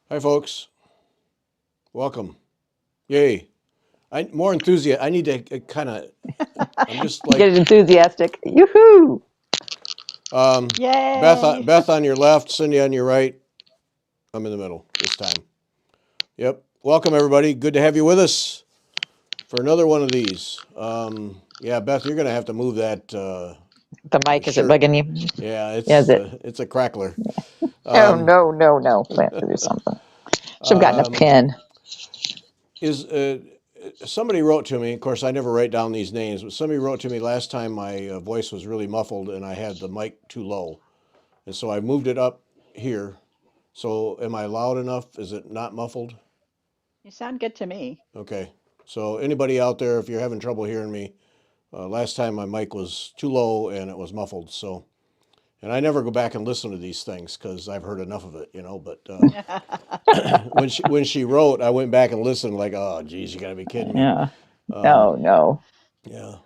Hi, folks. Welcome. Yay. More enthusiasm. I need to kind of, I'm just like, Get enthusiastic. Yoo-hoo! Yay! Beth on your left, Cindy on your right. I'm in the middle this time. Yep. Welcome, everybody. Good to have you with us for another one of these. Yeah, Beth, you're going to have to move that The mic, is it shirt. bugging you? Yeah, Yeah, is it? it's a crackler. Oh, no. We have to do something. Should have gotten a Um, pin. is Somebody wrote to me. Of course, I never write down these names, but somebody wrote to me last time my voice was really muffled and I had the mic too low, and so I moved it up here. So, am I loud enough? Is it not muffled? You sound good to me. Okay. So, anybody out there, if you're having trouble hearing me, last time my mic was too low and it was muffled. So, and I never go back and listen to these things because I've heard enough of it, you know. But when she wrote, I went back and listened, like, oh, geez, you got to be kidding me. Yeah. No. Yeah.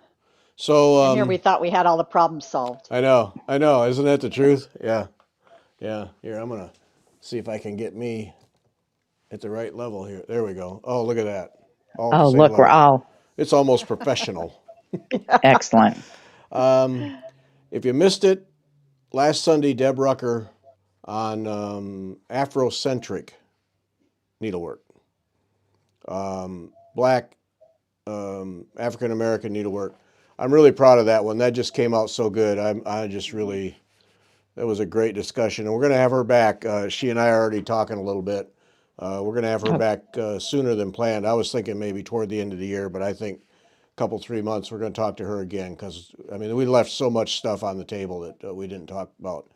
So, And here we thought we had all the problems solved. I know. Isn't that the truth? Yeah. Here, I'm gonna see if I can get me at the right level here. There we go. Oh, look at that. All at the Oh, same look, we're level. all It's almost professional. excellent. If you missed it, last Sunday, Deb Rucker on Afrocentric needlework, black African American needlework. I'm really proud of that one. That just came out so good. I just really, that was a great discussion, and we're going to have her back. She and I are already talking a little bit. We're going to have her Oh, back sooner than planned. I was thinking maybe toward the end of the year, but I think a couple, 3 months, we're going to talk to her again because, I mean, we left so much stuff on the table that we didn't talk about.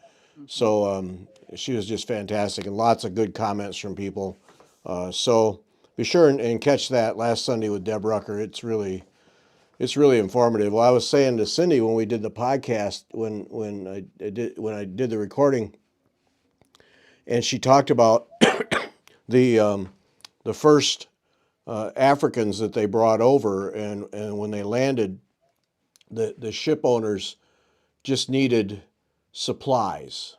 So she was just fantastic and lots of good comments from people. So be sure and catch that last Sunday with Deb Rucker. It's really informative. Well, I was saying to Cindy when we did the podcast, when I did the recording, and she talked about the first Africans that they brought over, and when they landed, the ship owners just needed supplies.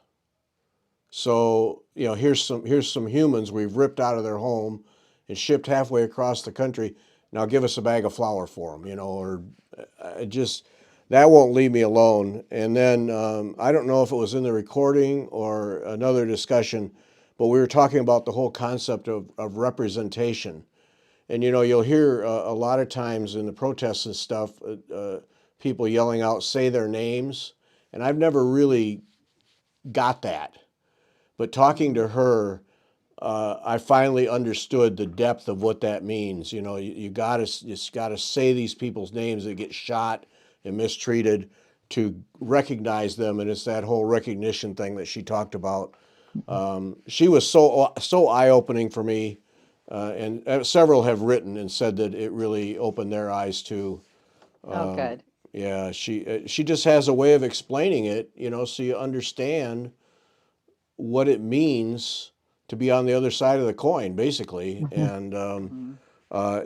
So here's some humans we've ripped out of their home and shipped halfway across the country. Now give us a bag of flour for them, or just that won't leave me alone. And then I don't know if it was in the recording or another discussion, but we were talking about the whole concept of representation. And you'll hear a lot of times in the protests and stuff, people yelling out, say their names. And I've never really got that. But talking to her, I finally understood the depth of what that means. You gotta say these people's names that get shot and mistreated to recognize them, and it's that whole recognition thing that she talked about. She was so eye opening for me, and several have written and said that it really opened their eyes too. Oh, good. Yeah, she just has a way of explaining it, so you understand what it means to be on the other side of the coin, basically. And Mm.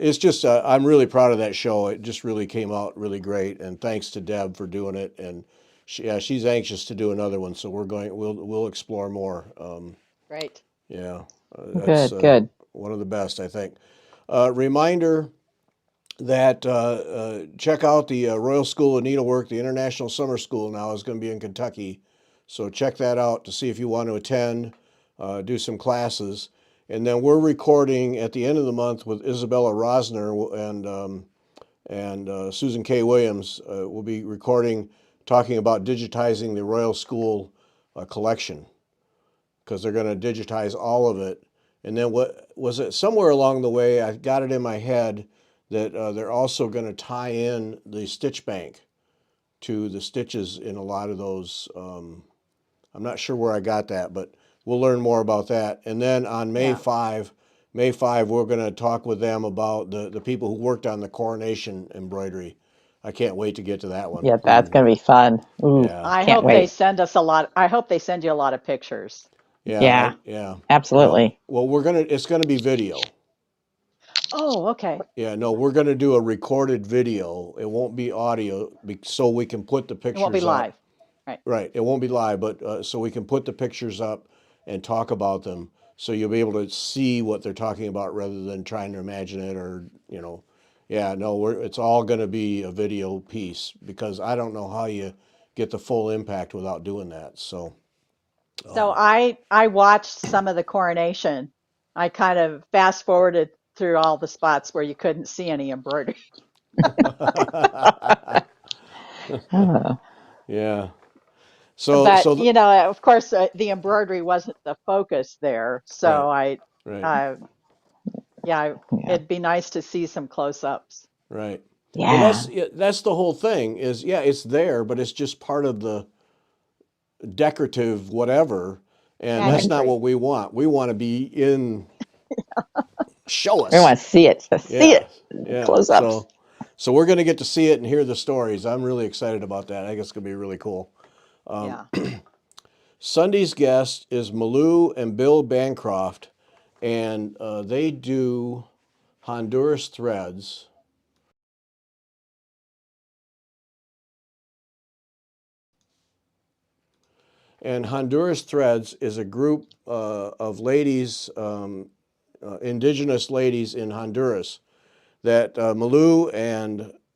it's just, I'm really proud of that show. It just really came out really great. And thanks to Deb for doing it. And she's anxious to do another one. So we'll explore more. Great. Yeah, that's good. one of the best, I think. Reminder that check out the Royal School of Needlework. The International Summer School now is going to be in Kentucky. So check that out to see if you want to attend, do some classes. And then we're recording at the end of the month with Isabella Rosner and Susan K. Williams. We'll be recording, talking about digitizing the Royal School collection because they're going to digitize all of it. And then what was it? Somewhere along the way, I got it in my head that they're also going to tie in the stitch bank to the stitches in a lot of those. I'm not sure where I got that, but we'll learn more about that. And then on May Yeah. 5, we're going to talk with them about the people who worked on the coronation embroidery. I can't wait to get to that one. Yeah, that's going to be fun. Ooh, Yeah, I can't hope they wait. send us a lot. I hope they send you a lot of pictures. Yeah, yeah. absolutely. Well, it's gonna be video. Oh, okay. Yeah, no, we're gonna do a recorded video. It won't be audio, so we can put the It won't be pictures up. live. Right. Right, it won't be live, but so we can put the pictures up and talk about them. so you'll be able to see what they're talking about rather than trying to imagine it or, yeah, no, it's all going to be a video piece because I don't know how you get the full impact without doing that. So, So I watched some of the coronation. I kind of fast forwarded through all the spots where you couldn't see any embroidery. Oh, yeah. So, But, so, you know, of course, the embroidery wasn't the focus there. right, So right, uh, yeah, yeah. it'd be nice to see some close-ups. right. Well, Yeah. that's the whole thing is, yeah, it's there, but it's just part of the decorative whatever, and that's Right. not Pageantry. what we want. We want to be in, show We us. want to see it. To see Yeah, it. yeah. Close ups. So we're going to get to see it and hear the stories. I'm really excited about that. I think it's going to be really cool. Yeah. Sunday's guest is Malou and Bill Bancroft, and they do Honduras Threads. And Honduras Threads is a group of ladies, indigenous ladies in Honduras, that Malou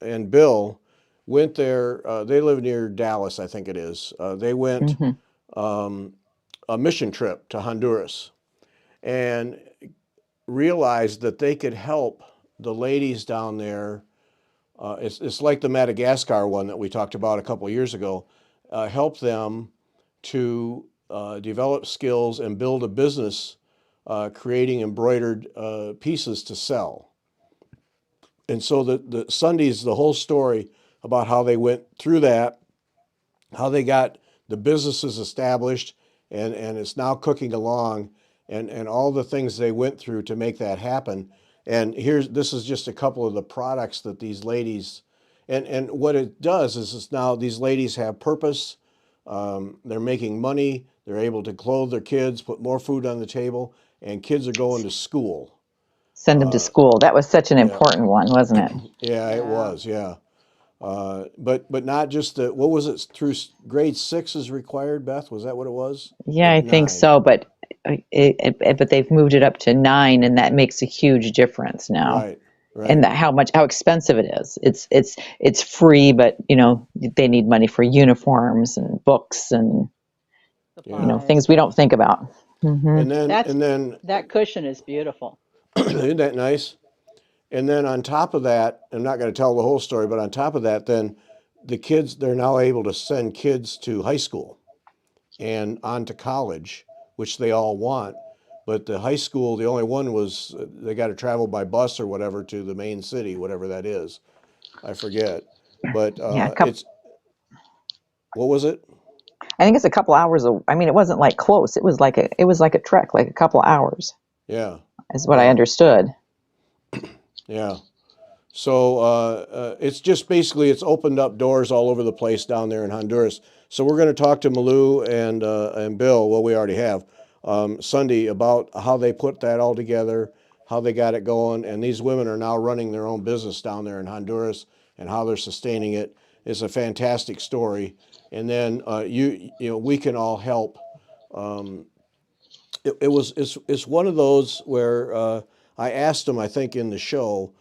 and Bill went there. They live near Dallas, I think it is. They went Hmm. a mission trip to Honduras and realized that they could help the ladies down there. It's like the Madagascar one that we talked about a couple of years ago. Help them to develop skills and build a business creating embroidered pieces to sell. And so the Sunday's the whole story about how they went through that, how they got the businesses established, and it's now cooking along, and all the things they went through to make that happen. And this is just a couple of the products that these ladies, and what it does is it's now these ladies have purpose. They're making money. They're able to clothe their kids, put more food on the table, and kids are going to school. Send them to Uh, school. That was such an yeah, important one, wasn't it? yeah, it Yeah. was, yeah. But not just the what was it through grade 6 is required, Beth? Was that what it was? Yeah, Or I think 9? so. But but they've moved it up to 9, and that makes a huge difference now. Right, And right. how expensive it is. It's free, but they need money for uniforms and books and Yeah. things Supplies. we don't think about. Hmm. And then That's and then that cushion is beautiful. isn't that nice? And then on top of that, I'm not going to tell the whole story, but on top of that, then the kids they're now able to send kids to high school and on to college, which they all want. But the high school, the only one was they got to travel by bus or whatever to the main city, whatever that is. I forget. But Yeah, it's what was it? I think it's a couple hours. I mean, it wasn't like close. It was like a trek, like a couple hours, Yeah, is what I yeah, understood. yeah. So it's just basically it's opened up doors all over the place down there in Honduras. So we're going to talk to Malou and Bill. Well, we already have Sunday about how they put that all together, how they got it going, and these women are now running their own business down there in Honduras and how they're sustaining it. It's a fantastic story. And then we can all help. Um, it's one of those where I asked them, I think in the show,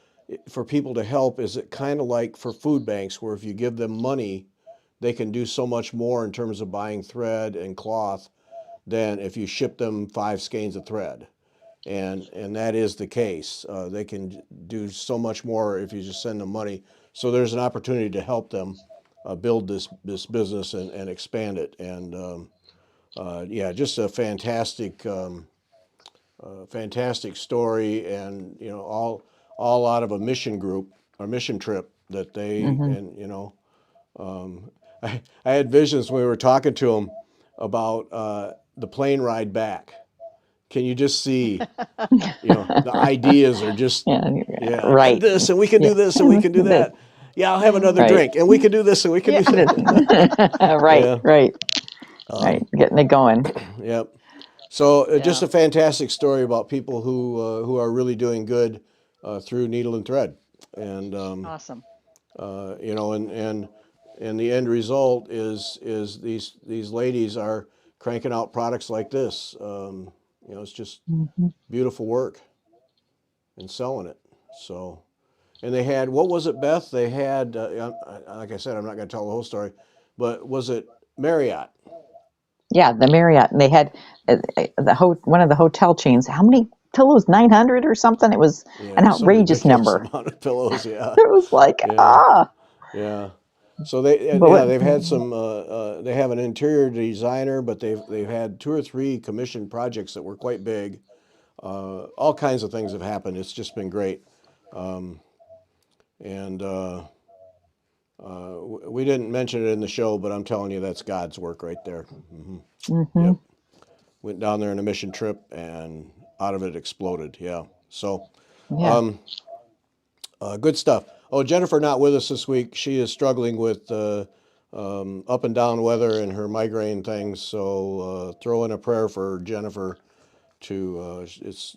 for people to help. Is it kind of like for food banks where if you give them money, they can do so much more in terms of buying thread and cloth than if you ship them 5 skeins of thread. And that is the case. They can do so much more if you just send them money. So there's an opportunity to help them build this business and expand it. And yeah, just a fantastic story, and all out of a mission group, a mission trip that they Hmm. and I had visions when we were talking to them about the plane ride back. Can you just see, the ideas are just, Yeah, yeah, and right. this, and we can Yeah, do this, and we can do this, that. Yeah, I'll have another right. drink, and we can do this, and we can Yeah. do that. Right, Yeah, right, right. Getting it going. yep. So just Yeah. a fantastic story about people who are really doing good through needle and thread, and Awesome. and the end result is these ladies are cranking out products like this. You know, it's just Hmm. beautiful work and selling it. So, and they had, what was it, Beth? They had, like I said, I'm not going to tell the whole story, but was it Marriott? Yeah, the Marriott, and they had one of the hotel chains. How many pillows? 900 or something. It was an Yeah, some outrageous ridiculous number. amount of pillows. Yeah, It was like, yeah, ah, yeah. So they, but yeah, what, they've had some. They have an interior designer, but they've had two or three commissioned projects that were quite big. All kinds of things have happened. It's just been great. Um, and we didn't mention it in the show, but I'm telling you, that's God's work right there. Hmm. hmm Yep. Went down there on a mission trip, and out of it exploded. Yeah. So. yeah, Um, good stuff. Oh, Jennifer not with us this week. She is struggling with up and down weather and her migraine things. So throw in a prayer for Jennifer. It's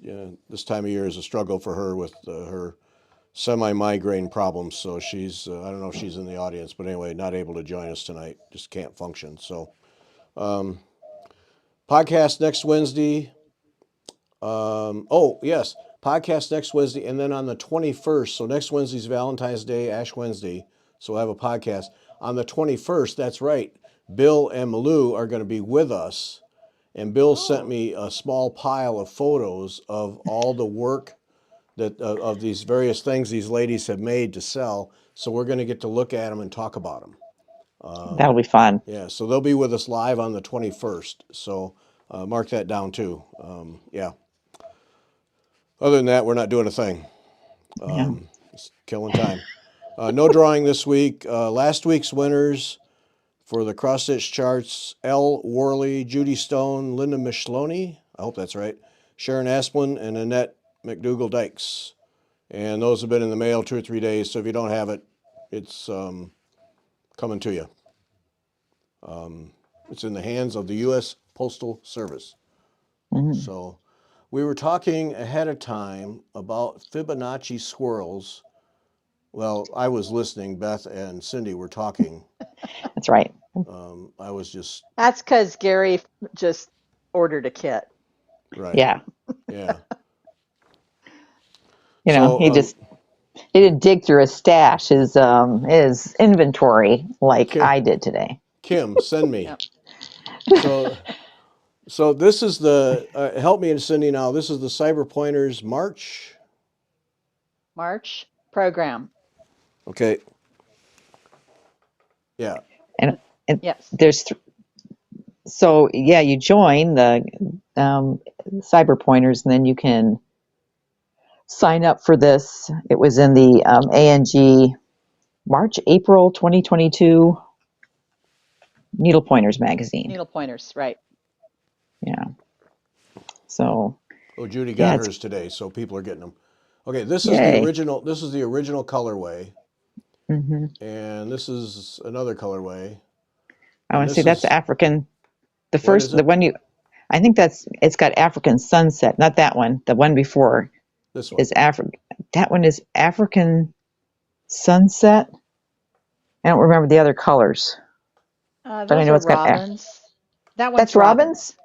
this time of year is a struggle for her with her semi-migraine problems. So she's I don't know if she's in the audience, but anyway, not able to join us tonight. Just can't function. So podcast next Wednesday. Oh, yes, podcast next Wednesday, and then on the 21st. So next Wednesday's Valentine's Day, Ash Wednesday. So we'll have a podcast on the 21st. That's right. Bill and Malou are going to be with us, and Bill sent Oh, me a small pile of photos of all the work that of these various things these ladies have made to sell. So we're going to get to look at them and talk about them. that'll be fun. Yeah, so they'll be with us live on the 21st. So mark that down too. Yeah. Other than that, we're not doing a thing. Yeah. Just killing time. No drawing this week. Last week's winners for the cross stitch charts: Elle Worley, Judy Stone, Linda Micheloni. I hope that's right. Sharon Asplin and Annette McDougall Dykes. And those have been in the mail 2 or 3 days. So if you don't have it, it's coming to you. It's in the hands of the U.S. Postal Service. Mhm. So we were talking ahead of time about Fibonacci swirls. Well, I was listening. Beth and Cindy were talking. That's right. I was just that's because Gary just ordered a kit. right. Yeah. Yeah. He So, he didn't dig through his stash, his inventory like Kim, I did today. Kim, send me. Yep. So, so this is the help me and Cindy now. This is the Cyber Pointers March. March program. Okay. Yeah. And Yes. there's so yeah, you join the cyber pointers, and then you can sign up for this. It was in the ANG April 2022 Needle Pointers magazine. Needle pointers, right. Yeah. So Oh, Judy yeah, got it's hers today, so people are getting them. Okay, this is the yay. original. This is the original colorway, Hmm. and this is another colorway, I and want to say this that's is African. what is The it? one I think it's got African sunset, not that one. The one before This one. is African. That one is African sunset. I don't remember the other colors, but I Those know are it's got robins. That one's that's Robin's. robins.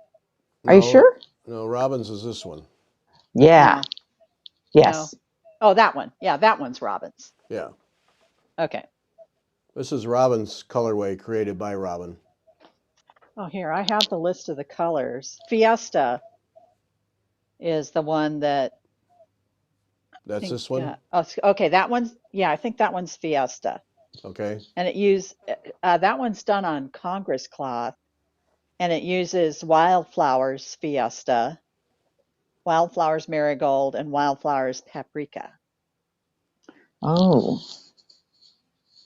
Are you No, sure? no, Robbins is this one. Yeah. No, no. Yes. Oh, that one. Yeah, that one's robins. Yeah, Okay. this is Robbins colorway created by Robin. Oh, here, I have the list of the colors. Fiesta is the one that I That's think, this one. okay, that one's, yeah, I think that one's Fiesta. Okay. And that one's done on Congress cloth, and it uses wildflowers Fiesta, wildflowers marigold, and wildflowers paprika. Oh.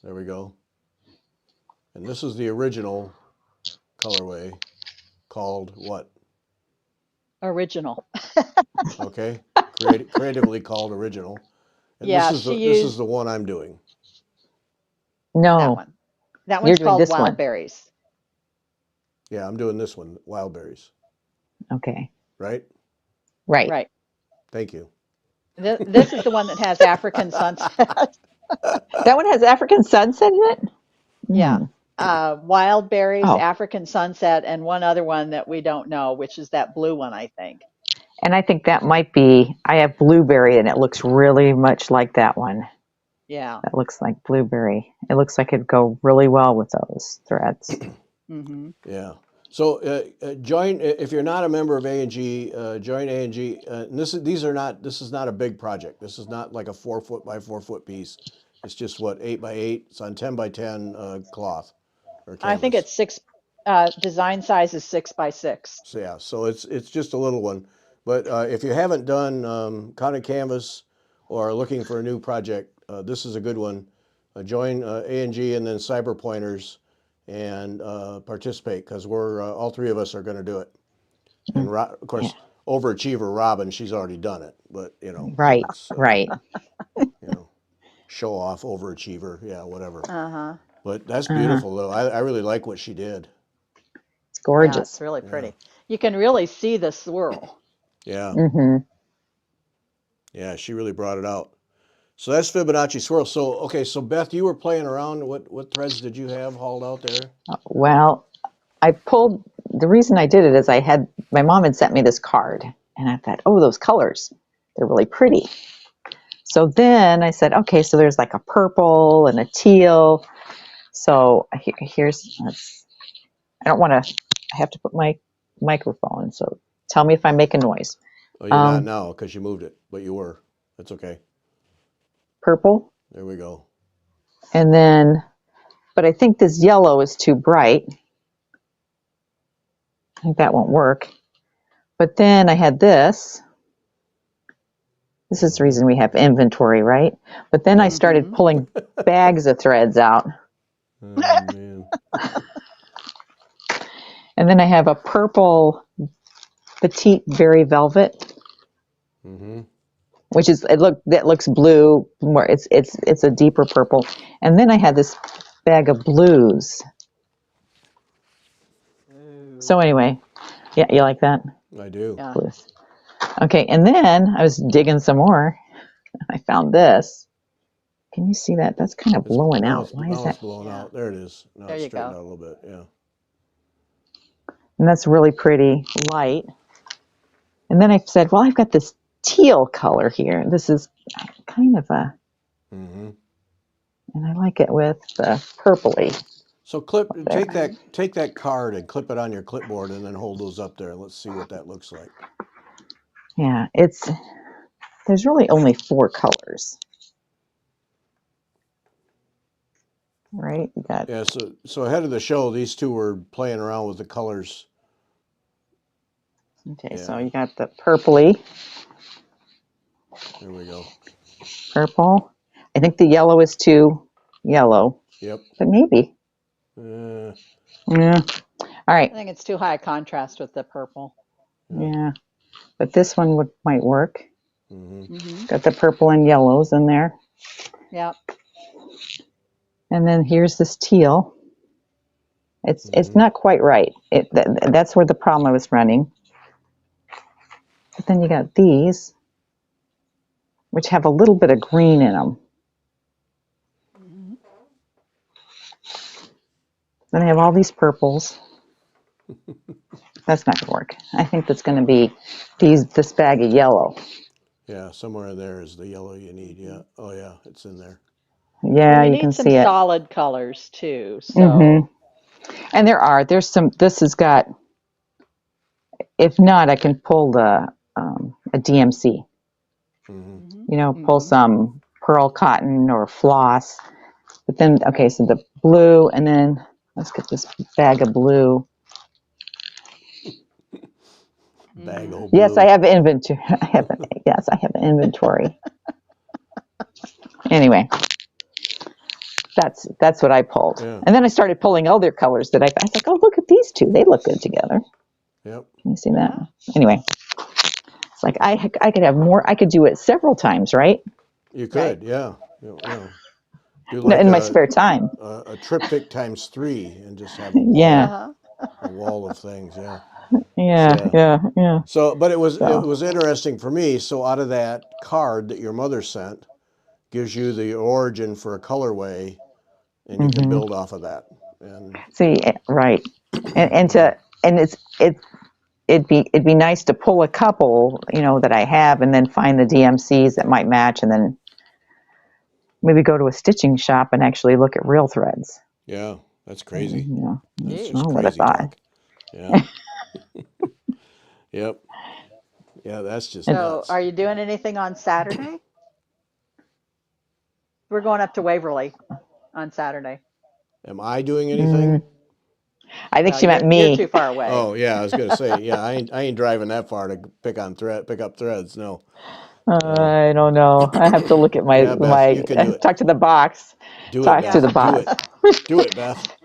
There we go. And this is the original colorway called what? Original. Okay. Creatively called original. And Yeah, this is the one I'm doing. that No. one. That You're one's doing called this wild one. berries. Yeah, I'm doing this one, wild berries. Okay. Right? Right. Right. Thank you. This is the one that has African sunset. That one has African sunset in it? Yeah. Mm. Wild berries, Oh. African sunset, and one other one that we don't know, which is that blue one, I think. And I think that might be, I have blueberry and it looks really much like that one. Yeah. That looks like blueberry. It looks like it'd go really well with those threads. Mm-hmm. Yeah. So join if you're not a member of A&G. Join A&G. And this is not a big project. This is not like a 4 foot by 4 foot piece. It's just 8 by 8. It's on 10 by 10 cloth or I think canvas. it's design size is 6 by 6. So yeah, so it's just a little one. But if you haven't done cotton canvas or are looking for a new project, this is a good one. Join A&G and then Cyber Pointers and participate because we're all three of us are going to do it. And of Yeah. course, overachiever Robin, she's already done it. But Right, it's right. show off overachiever, yeah, whatever. Uh-huh. But that's Uh-huh. beautiful though. I really like what she did. It's Yeah, gorgeous. it's really pretty. You can really see the swirl. Yeah, Mm-hmm. yeah, she really brought it out. So that's Fibonacci swirl. So okay, so Beth, you were playing around. What threads did you have hauled out there? Well, the reason I did it is my mom had sent me this card and I thought, oh, those colors, they're really pretty. So then I said, okay, so there's like a purple and a teal. So I have to put my microphone. So tell me if I make a noise. Oh, you're not now because you moved it, but you were. That's okay. Purple. There we go. And then, but I think this yellow is too bright. I think that won't work. But then I had this. This is the reason we have inventory, right? But then I started pulling bags of threads out. Oh, man. And then I have a purple petite berry velvet, Mm-hmm. which is that looks blue. More it's a deeper purple. And then I had this bag of blues. So anyway, yeah, you like that? I do. Yeah. Blues. Okay, and then I was digging some more. I found this. Can you see that? That's kind of blowing out. Why is Now that? it's blowing Yeah. out. There it is. Now There it's you straightened go. out a little bit. Yeah. And that's really pretty light. And then I said, well, I've got this teal color here. This is kind of Mm-hmm. and I like it with the purpley. So take that card and clip it on your clipboard and then hold those up there. Let's see what that looks like. Yeah, there's really only 4 colors. Right? You got Yeah, so ahead of the show, these two were playing around with the colors. okay, Yeah. so you got the purpley, There we go. purple. I think the yellow is too yellow, Yep. but maybe. Yeah. All right. I think it's too high contrast with the purple. Yeah. But this one might work. Mm-hmm. Got the purple and yellows in there. Yeah. And then here's this teal. It's not quite right. That's where the problem I was running. But then you got these, which have a little bit of green in them. Then I have all these purples. That's not going to work. I think that's going to be this bag of yellow. Yeah, somewhere in there is the yellow you need. Yeah. Oh yeah, it's in there. Yeah, Well, you you need can some see it. solid colors too. So And there's some. This has got. If not, I can pull a DMC. Mm-hmm. Pull some pearl cotton or floss. But then, okay, so the blue, and then let's get this bag of blue. Bag of Yes, blue. I have inventory. I have an inventory. Anyway, that's what I pulled. Yeah. And then I started pulling other colors that I was like, oh, look at these two. They look good together. Yep. Can you see that? Anyway, it's like I could have more. I could do it several times, right? You could, yeah. Do In my spare time. a triptych times 3 and just have Yeah. a wall of things. Yeah. Yeah. So, but it was So. interesting for me. So out of that card that your mother sent, gives you the origin for a colorway, and you can build off of that. And See, right, and it'd be nice to pull a couple, that I have, and then find the DMCs that might match, and then maybe go to a stitching shop and actually look at real threads. Yeah, that's crazy. That's Jeez. just What I crazy thought. talk. Yeah. Yep. Yeah, that's just So, nuts. are you doing anything on Saturday? We're going up to Waverly on Saturday. Am I doing anything? I think Well, she meant you're me. too far away. Oh yeah, I was gonna say, yeah, I ain't driving that far to pick up threads. No. I don't know. I have to look at Yeah, Beth, you can do it. talk to the box. Do it, Talk to Beth. the Do box. it. Do it, Beth.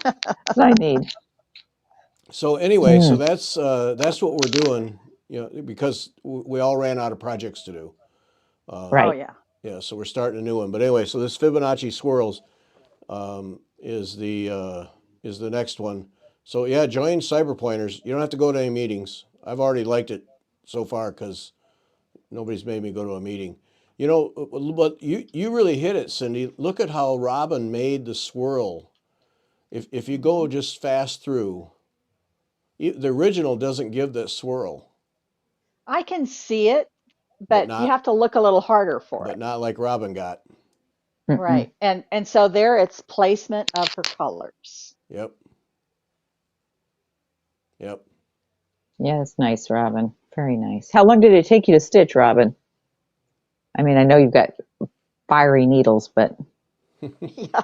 That's what I need. So anyway, so that's what we're doing. Because we all ran out of projects to do. Oh Right. yeah. Yeah, so we're starting a new one. But anyway, so this Fibonacci swirls is the next one. So yeah, join Cyber Pointers. You don't have to go to any meetings. I've already liked it so far because nobody's made me go to a meeting. But you really hit it, Cindy. Look at how Robin made the swirl. If you go just fast through, the original doesn't give that swirl, I can see it, but but you have to look a little harder for it. not like Robin got. Mm-mm. Right. And so there it's placement of her colors. Yep. Yep. Yeah, it's nice, Robin. Very nice. How long did it take you to stitch, Robin? I mean, I know you've got fiery needles, but Yeah.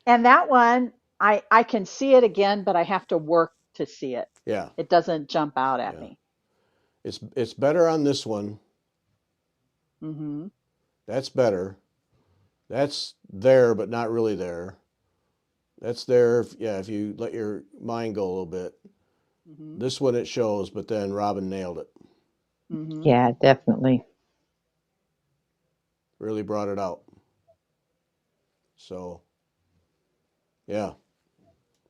And that one, I can see it again, but I have to work to see it. Yeah. It doesn't jump out at Yeah. me. It's better on this one. Mm-hmm. That's better. That's there, but not really there. That's there, if you let your mind go a little bit. Mm-hmm. This one it shows, but then Robin nailed it. Mm-hmm. yeah, definitely. Really brought it out. So, yeah,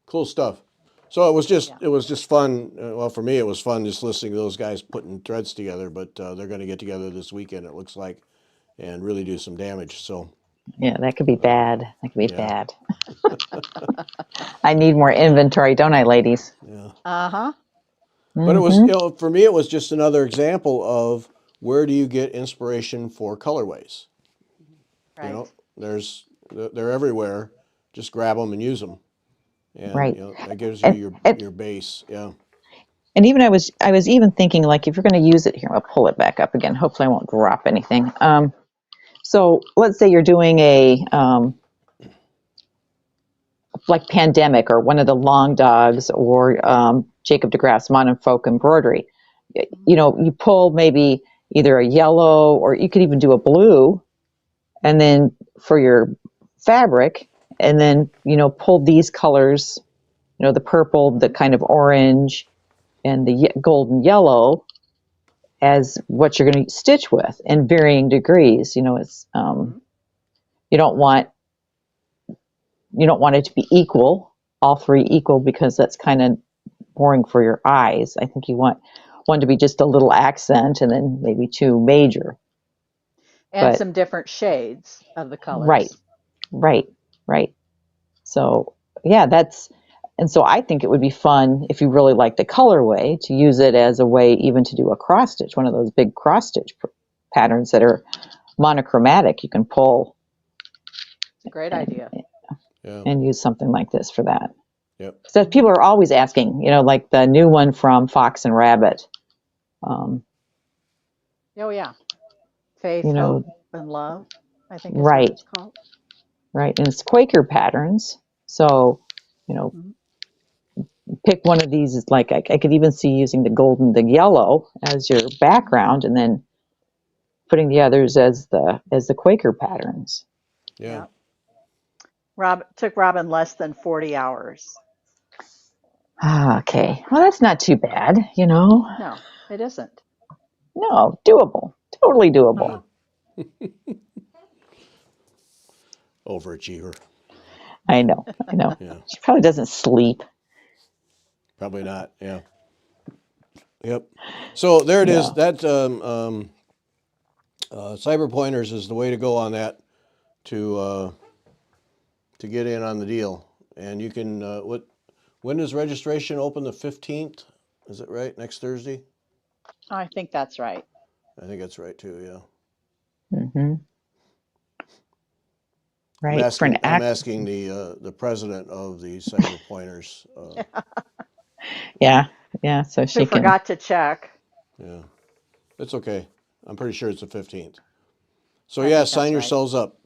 cool stuff. So it was just fun. Well, for me, it was fun just listening to those guys putting threads together. But they're going to get together this weekend, it looks like, and really do some damage. So, Yeah, that could be bad. That could be yeah. bad. I need more inventory, don't I, ladies? Yeah. Uh-huh. But it was, Mm-hmm. for me, it was just another example of where do you get inspiration for colorways. Right. They're everywhere. Just grab them and use them, and Right. that gives you And your base. Yeah. and even I was even thinking, like, if you're going to use it here, I'll pull it back up again. Hopefully, I won't drop anything. So let's say you're doing a like Pandemic or one of the Long Dogs or Jacob DeGraff's Modern Folk Embroidery. You pull maybe either a yellow or you could even do a blue, and then for your fabric, and then pull these colors, the purple, the kind of orange, and the golden yellow as what you're going to stitch with in varying degrees. It's you don't want it to be equal, all three equal, because that's kind of boring for your eyes. I think you want one to be just a little accent, and then maybe two major. And But some different shades of the right, colors. right. So yeah, and so I think it would be fun if you really like the colorway to use it as a way even to do a cross stitch, one of those big cross stitch patterns that are monochromatic. You can pull It's a great idea. Yeah. and use something like this for that. Yep. So people are always asking, like the new one from Fox and Rabbit. Oh yeah. Faith, You know, hope, and love, I think is what right, it's called. right, and it's Quaker patterns. So, Mhm. pick one of these. Like I could even see using the yellow as your background, and then putting the others as the Quaker patterns. Yeah. Yeah. Took Robin less than 40 hours. Okay, well that's not too bad. No, it isn't. No, doable, totally doable. Uh-huh. Overachiever. I know. Yeah. She probably doesn't sleep. Probably not. Yeah. Yep. So there it is. Yeah. That Cyber Pointers is the way to go on that to get in on the deal. And you can When does registration open? The 15th? Is it right? Next Thursday? I think that's right. I think that's right too, yeah. Mm-hmm. I'm Right. For an asking the president of the cyber pointers. Yeah. Yeah. So Who she can. forgot to check. Yeah, it's okay. I'm pretty sure it's the 15th. So I yeah, think sign that's right. yourselves up.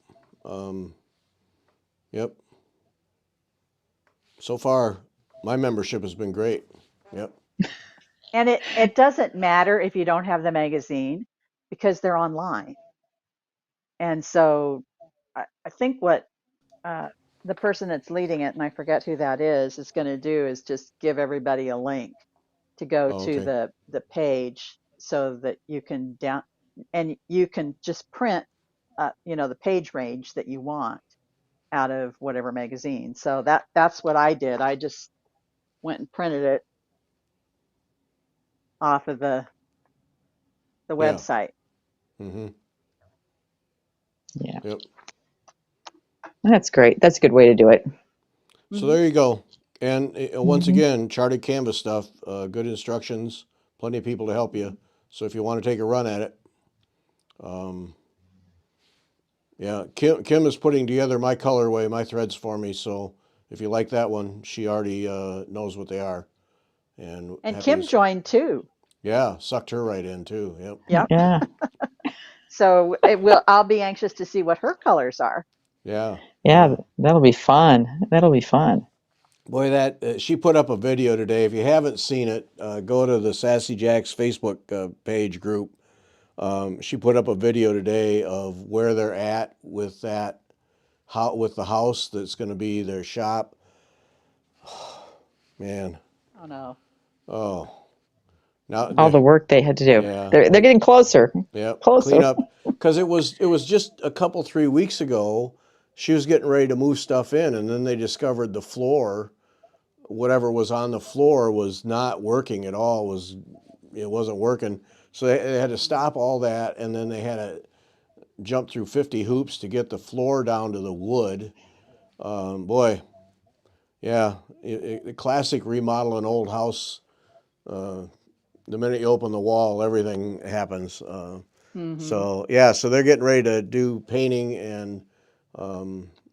Yep. So far, my membership has been great. Yep. And it doesn't matter if you don't have the magazine because they're online. And so I think what uh, the person that's leading it, and I forget who that is going to do is just give everybody a link to go Oh, to okay. the page so that you can and you can just print, the page range that you want out of whatever magazine. So that's what I did. I just went and printed it off of the Yeah. website. Mm-hmm. Yeah. Yep. That's great. That's a good way to do it. So Mhm. there you go. And once Mm-hmm. again, charted canvas stuff, good instructions, plenty of people to help you. So if you want to take a run at it, um, yeah, Kim is putting together my colorway, my threads for me. So if you like that one, she already knows what they are, and And happy Kim to. joined too. Yeah, sucked her right in too. Yep. Yep. Yeah. So I'll be anxious to see what her colors are. Yeah. Yeah. Yeah. That'll be fun. That'll be fun. Boy, that she put up a video today. If you haven't seen it, go to the Sassy Jacks Facebook page group. She put up a video today of where they're at with that, how with the house that's going to be their shop. Man, Oh no. oh, now All the the work they had to do. yeah, They're getting closer. yep, clean Closer. up because it was just a couple 3 weeks ago. She was getting ready to move stuff in, and then they discovered the floor, whatever was on the floor was not working at all. It wasn't working, so they had to stop all that, and then they had to jump through 50 hoops to get the floor down to the wood. Boy, yeah, the classic remodel an old house. Uh, the minute you open the wall, everything happens. Mm-hmm. So they're getting ready to do painting, and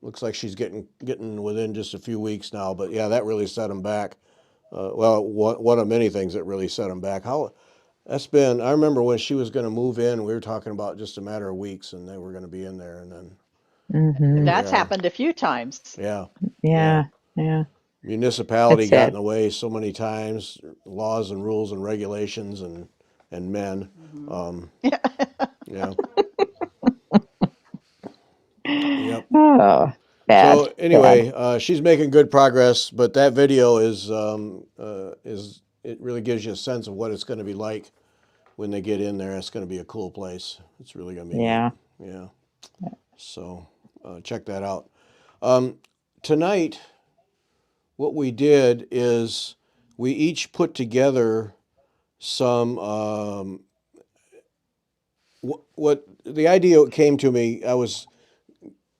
looks like she's getting within just a few weeks now. But yeah, that really set them back. Well, one of many things that really set them back. How that's been. I remember when she was going to move in, we were talking about just a matter of weeks, and they were going to be in there, and then here Mm-hmm. we That's are. happened a few times. Yeah, yeah. Yeah. Yeah. Municipality That's got in sad. the way so many times, laws and rules and regulations and men. Mm-hmm. Um, yeah, yep. Oh, bad. So Bad. anyway, she's making good progress, but that video is it really gives you a sense of what it's going to be like when they get in there. It's going to be a cool place. It's really going to be neat. Yeah. Yeah. So check that out. Um, Tonight, what we did is we each put together some what the idea came to me. I was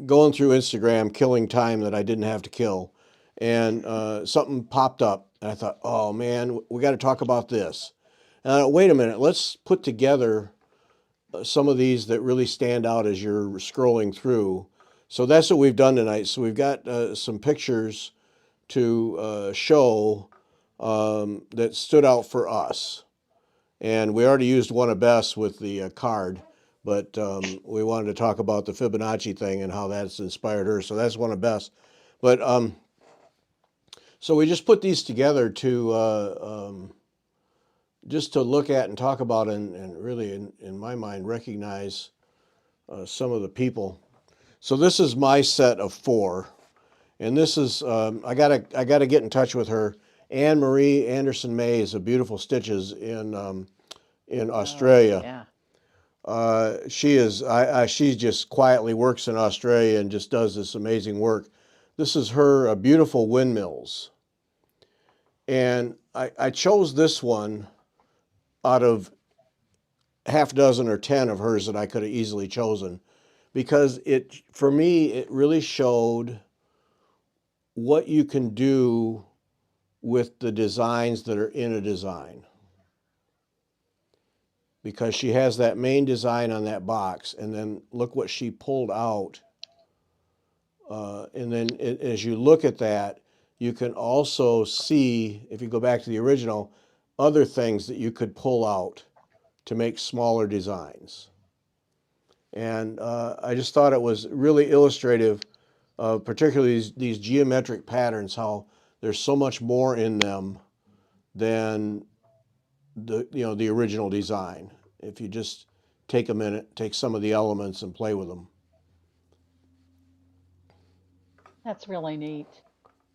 going through Instagram, killing time that I didn't have to kill, and something popped up, and I thought, oh man, we got to talk about this. And I thought, wait a minute, let's put together some of these that really stand out as you're scrolling through. So that's what we've done tonight. So we've got some pictures to show that stood out for us. And we already used one of Beth's with the card, but we wanted to talk about the Fibonacci thing and how that's inspired her. So that's one of Beth's. But so we just put these together to just to look at and talk about and really, in my mind, recognize some of the people. So this is my set of 4. And this is I gotta get in touch with her. Anne Marie Anderson May is a beautiful stitches in Oh, Australia. yeah. She just quietly works in Australia and just does this amazing work. This is her beautiful windmills, and I chose this one out of half dozen or 10 of hers that I could have easily chosen because for me it really showed what you can do with the designs that are in a design. Because she has that main design on that box, and then look what she pulled out. And then as you look at that, you can also see, if you go back to the original, other things that you could pull out to make smaller designs. And I just thought it was really illustrative of particularly these geometric patterns, how there's so much more in them than the original design. If you just take a minute, take some of the elements and play with them. That's really neat.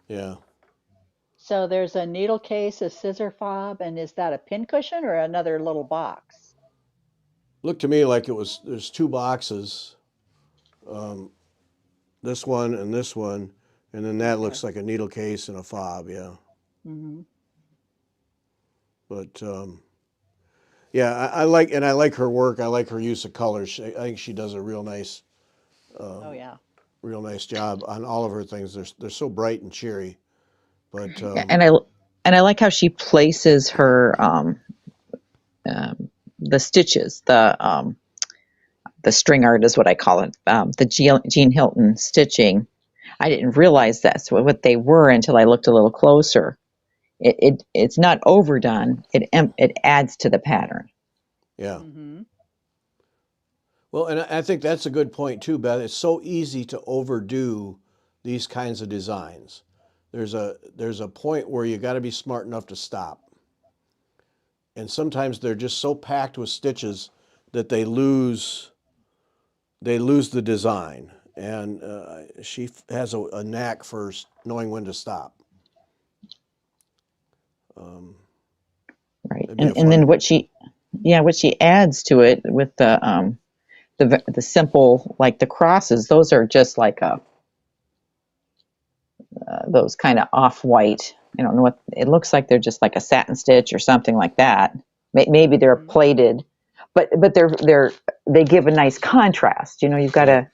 Yeah. So there's a needle case, a scissor fob, and is that a pin cushion or another little box? Looked to me like there's two boxes, this one, and then that looks like a needle case and a fob, yeah. Mm-hmm. But yeah, I like her work. I like her use of colors. I think she does a real nice, Oh yeah. real nice job on all of her things. They're so bright and cheery. But Yeah, and I like how she places her the stitches, the string art is what I call it, the Jean Hilton stitching. I didn't realize that's what they were until I looked a little closer. It's not overdone. It adds to the pattern. yeah. Mm-hmm. Well, and I think that's a good point too, Beth. It's so easy to overdo these kinds of designs. There's a point where you got to be smart enough to stop. And sometimes they're just so packed with stitches that they lose the design. And she has a knack for knowing when to stop. Right. It'd be a And fun then one. what she adds to it with the simple, like the crosses, those are just like those kind of off-white. I don't know what it looks like. They're just like a satin stitch or something like that. Maybe they're Mm-hmm. plated, but they give a nice contrast. You've got Right.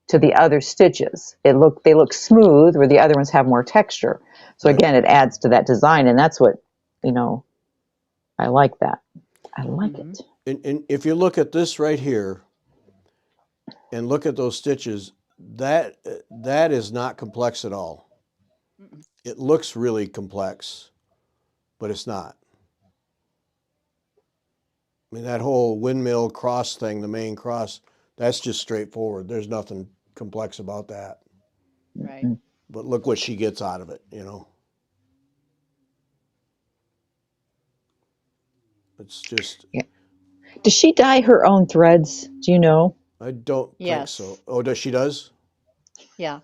to the other stitches. They look smooth, where the other ones have more texture. So Right. again, it adds to that design, and that's what I like that. I like Mm-hmm. it. And if you look at this right here and look at those stitches, that is not complex at all. Mm-mm. It looks really complex, but it's not. I mean, that whole windmill cross thing, the main cross, that's just straightforward. There's nothing complex about that. Right. But look what she gets out of it. It's just, Yeah. Does she dye her own threads? Do you know? I don't think so. Yes. Oh, she does? Yeah.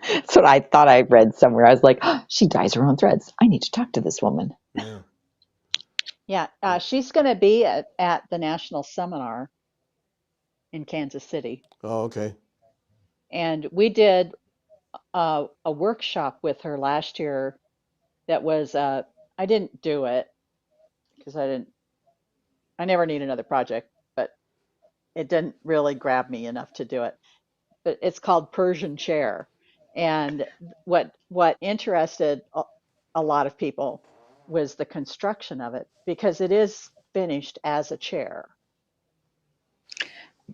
That's what I thought I read somewhere. I was like, oh, she dyes her own threads. I need to talk to this woman. Yeah. Yeah. She's going to be at the national seminar in Kansas City. Oh, okay. And we did a workshop with her last year that was, I didn't do it because I never need another project, but it didn't really grab me enough to do it. But it's called Persian Chair. And what interested a lot of people was the construction of it because it is finished as a chair.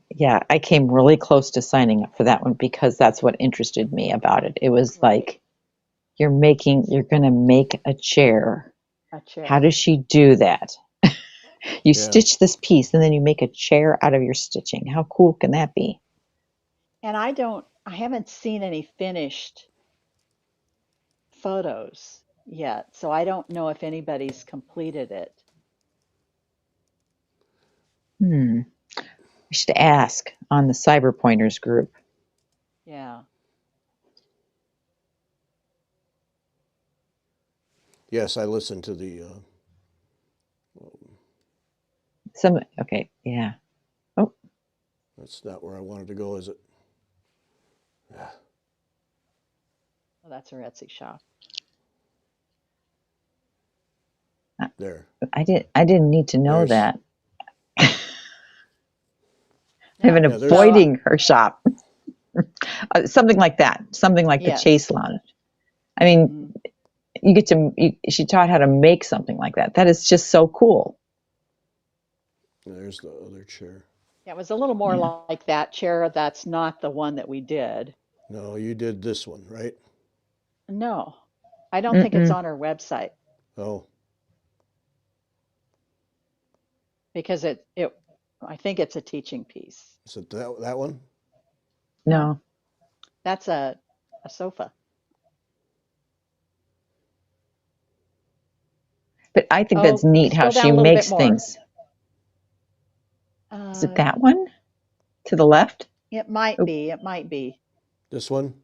Yeah, I came really close to signing up for that one because that's what interested me about it. It was Right. like, you're going to make a chair. A chair. How does she do that? You Yeah. stitch this piece and then you make a chair out of your stitching. How cool can that be? And I haven't seen any finished photos yet, so I don't know if anybody's completed it. We should ask on the Cyber Pointers group. Yeah. Yes, I listened to the. Okay, yeah. Oh, That's not where I wanted to go, is it? Yeah. Well, that's her Etsy shop. There. I didn't need to know There's- that. I've been No. Yeah, there's- avoiding her shop. Something like that. Something like the Yes. Chase Lounge. I mean, you get to. She taught how to make something like that. That is just so cool. There's the other chair. Yeah, it was a little more Yeah. like that chair. That's not the one that we did. No, you did this one, right? No, I don't think it's Mm-mm. on our website Oh, because I think it's a teaching piece. is it that one? No. That's a sofa. But I think that's Oh, neat how scroll down she a little bit makes more. things. Is it Uh, that one to the left? it might Oh, be. It might be. This one?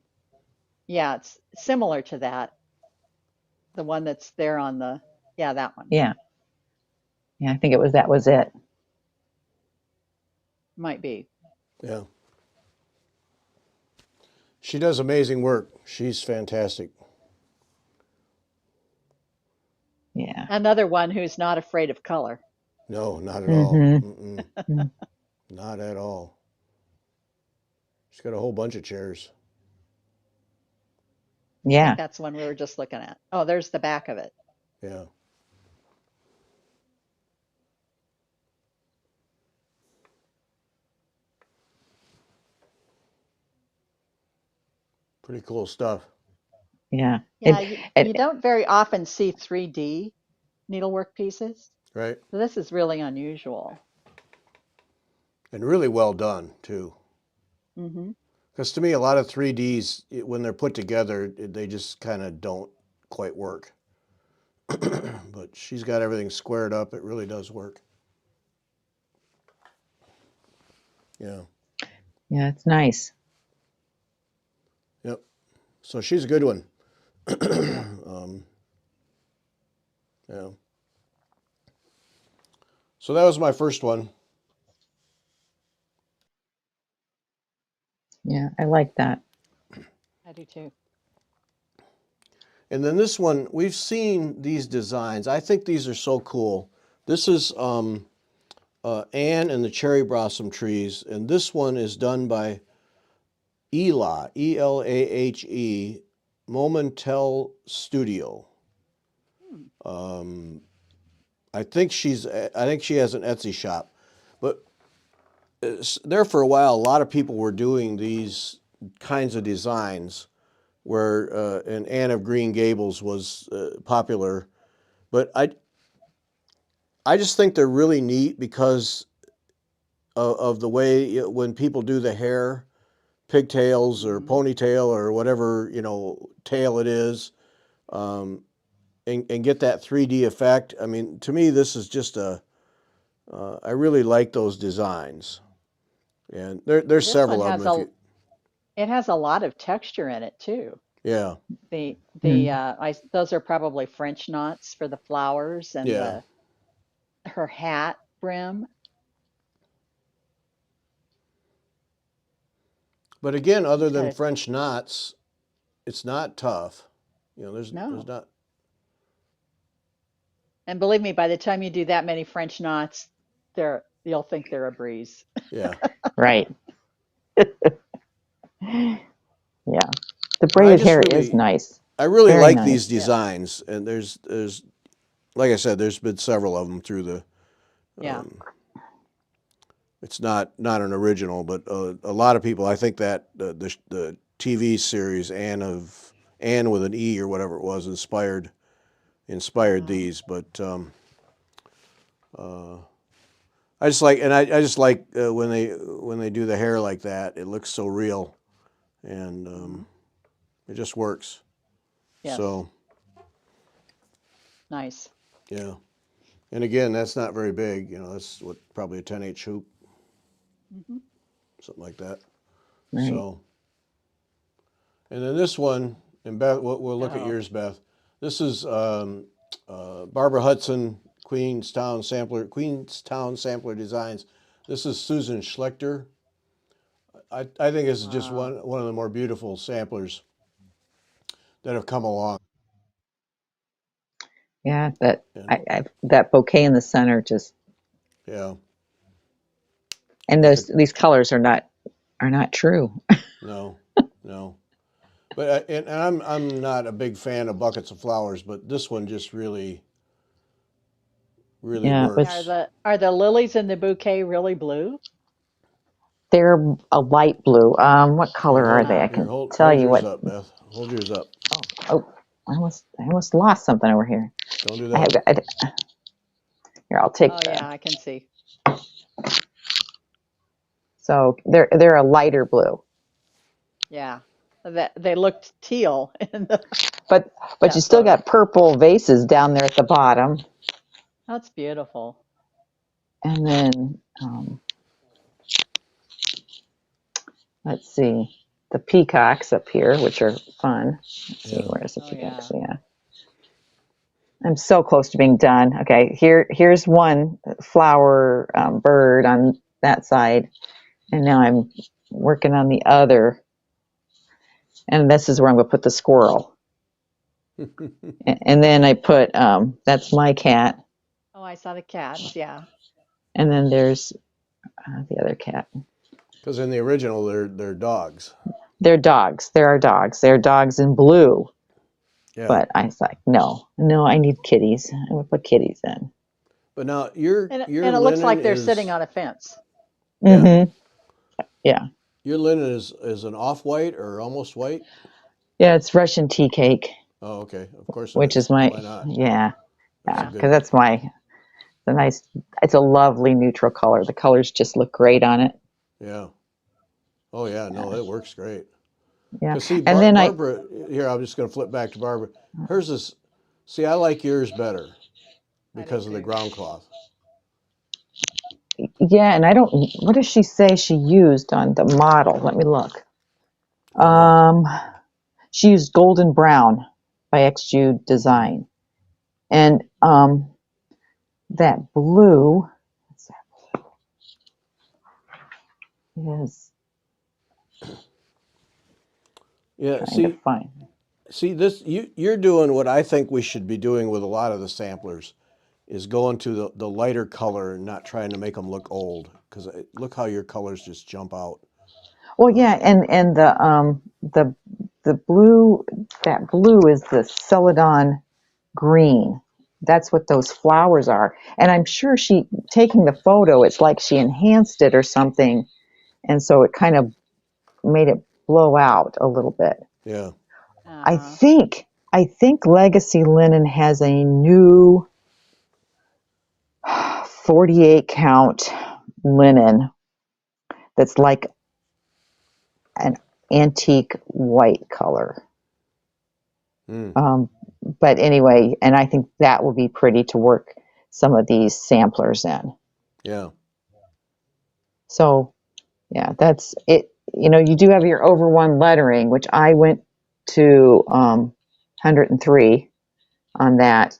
Yeah, it's similar to that. The one that's there on the, yeah, that one. yeah. Yeah, I think that was it. Might be. Yeah. She does amazing work. She's fantastic. Yeah. Another one who's not afraid of color. No, not at all. Mm-hmm. Mm-mm. Not at all. She's got a whole bunch of chairs. I Yeah. think that's the one we were just looking at. Oh, there's the back of it. Yeah. Pretty cool stuff, Yeah. Yeah, And you don't very often see 3D needlework pieces. right? So this is really unusual. And really well done, too. Hmm. Because to me, a lot of 3Ds, when they're put together, they just kind of don't quite work. But she's got everything squared up. It really does work. Yeah. yeah, it's nice. Yep. So she's a good one. Yeah. So that was my first one. Yeah, I like that. I do too. And then this one, we've seen these designs. I think these are so cool. This is Anne and the cherry blossom trees, and this one is done by Elahe, Elahe, Momentel Studio. I think she has an Etsy shop, but there for a while, a lot of people were doing these kinds of designs where and Anne of Green Gables was popular, but I just think they're really neat because of the way when people do the hair, pigtails or ponytail or whatever tail it is, um, and get that 3D effect. I mean, to me, this is just I really like those designs, and there's This several one of has them. it has a lot of texture in it too. Yeah, Those are probably French knots for the flowers and yeah. her hat brim. But again, other Got than it. French knots, it's not tough. There's No. not. And believe me, by the time you do that many French knots, you'll think they're a breeze. Yeah. Right. Yeah. The And braided hair is nice. I really Very like nice. these designs, and there's like I said, there's been several of them through the. Yeah. It's not an original, but a lot of people. I think that the TV series Anne with an E or whatever it was inspired these, but I just like when they do the hair like that, it looks so real, and it just works. Yes. So Nice. yeah, and again, that's not very big. That's probably a 10H hoop, something like that. Right. So, and then this one, and Beth, we'll look at yours, Beth. This is Barbara Hudson, Queenstown Sampler Designs. This is Susan Schlechter. I think this is just one of the more beautiful samplers that have come along. Yeah, that bouquet in the center just, Yeah. and these colors are are not true. No, no. But and I'm not a big fan of buckets of flowers, but this one just really Yeah, it works. was, Are the lilies in the bouquet really blue? they're a light blue. What color are they? I Here, can tell hold you yours what. up, Beth. Hold yours up. Oh, I almost lost something over here. Don't do I have, that. here, I'll take Oh the, yeah, I can see. so they're a lighter blue. Yeah, that they looked teal in the But you that still photo. got purple vases down there at the bottom. That's beautiful. And then, let's see, the peacocks up here, which are fun. Let's see, Yeah. where's the Oh peacocks? yeah. Yeah. I'm so close to being done. Okay, here's one flower bird on that side. And now I'm working on the other. And this is where I'm going to put the squirrel. And then I put, that's my cat. Oh, I saw the cats. Yeah. And then there's the other cat. Because in the original, they're dogs. They're dogs. There are dogs. They're dogs in blue. Yeah. But I was like, no, I need kitties. I'm going to put kitties in. But now your And your it looks linen like they're is sitting on a fence. yeah. Mm-hmm. Yeah. Your linen is an off-white or almost white. Yeah, it's Russian tea cake, Oh, okay. Of course it which is. is my, Why not? yeah, That's a Yeah. good. because that's the nice, it's a lovely neutral color. The colors just look great on it. Yeah. Oh yeah. No, it works great. Yeah. Because see, And then Barbara. Here, I'm just going to flip back to Barbara. Hers is. See, I like yours better I do because of the too. ground cloth. yeah, and I don't, what does she say she used on the model? Let me look. Um, she used Golden Brown by XJU Design. And that blue, what's that blue? Is Yeah. trying to find. See this. You're doing what I think we should be doing with a lot of the samplers, is going to the lighter color and not trying to make them look old. Because look how your colors just jump out. Well, yeah, and the blue, that blue is the celadon green. That's what those flowers are. And I'm sure she, taking the photo, it's like she enhanced it or something, and so it kind of made it blow out a little bit. Yeah. I Uh-huh. think Legacy Linen has a new 48 count linen that's like an antique white color. Mm. But anyway, and I think that will be pretty to work some of these samplers in. Yeah. So yeah, that's it. You know, you do have your over one lettering, which I went to 103 on that.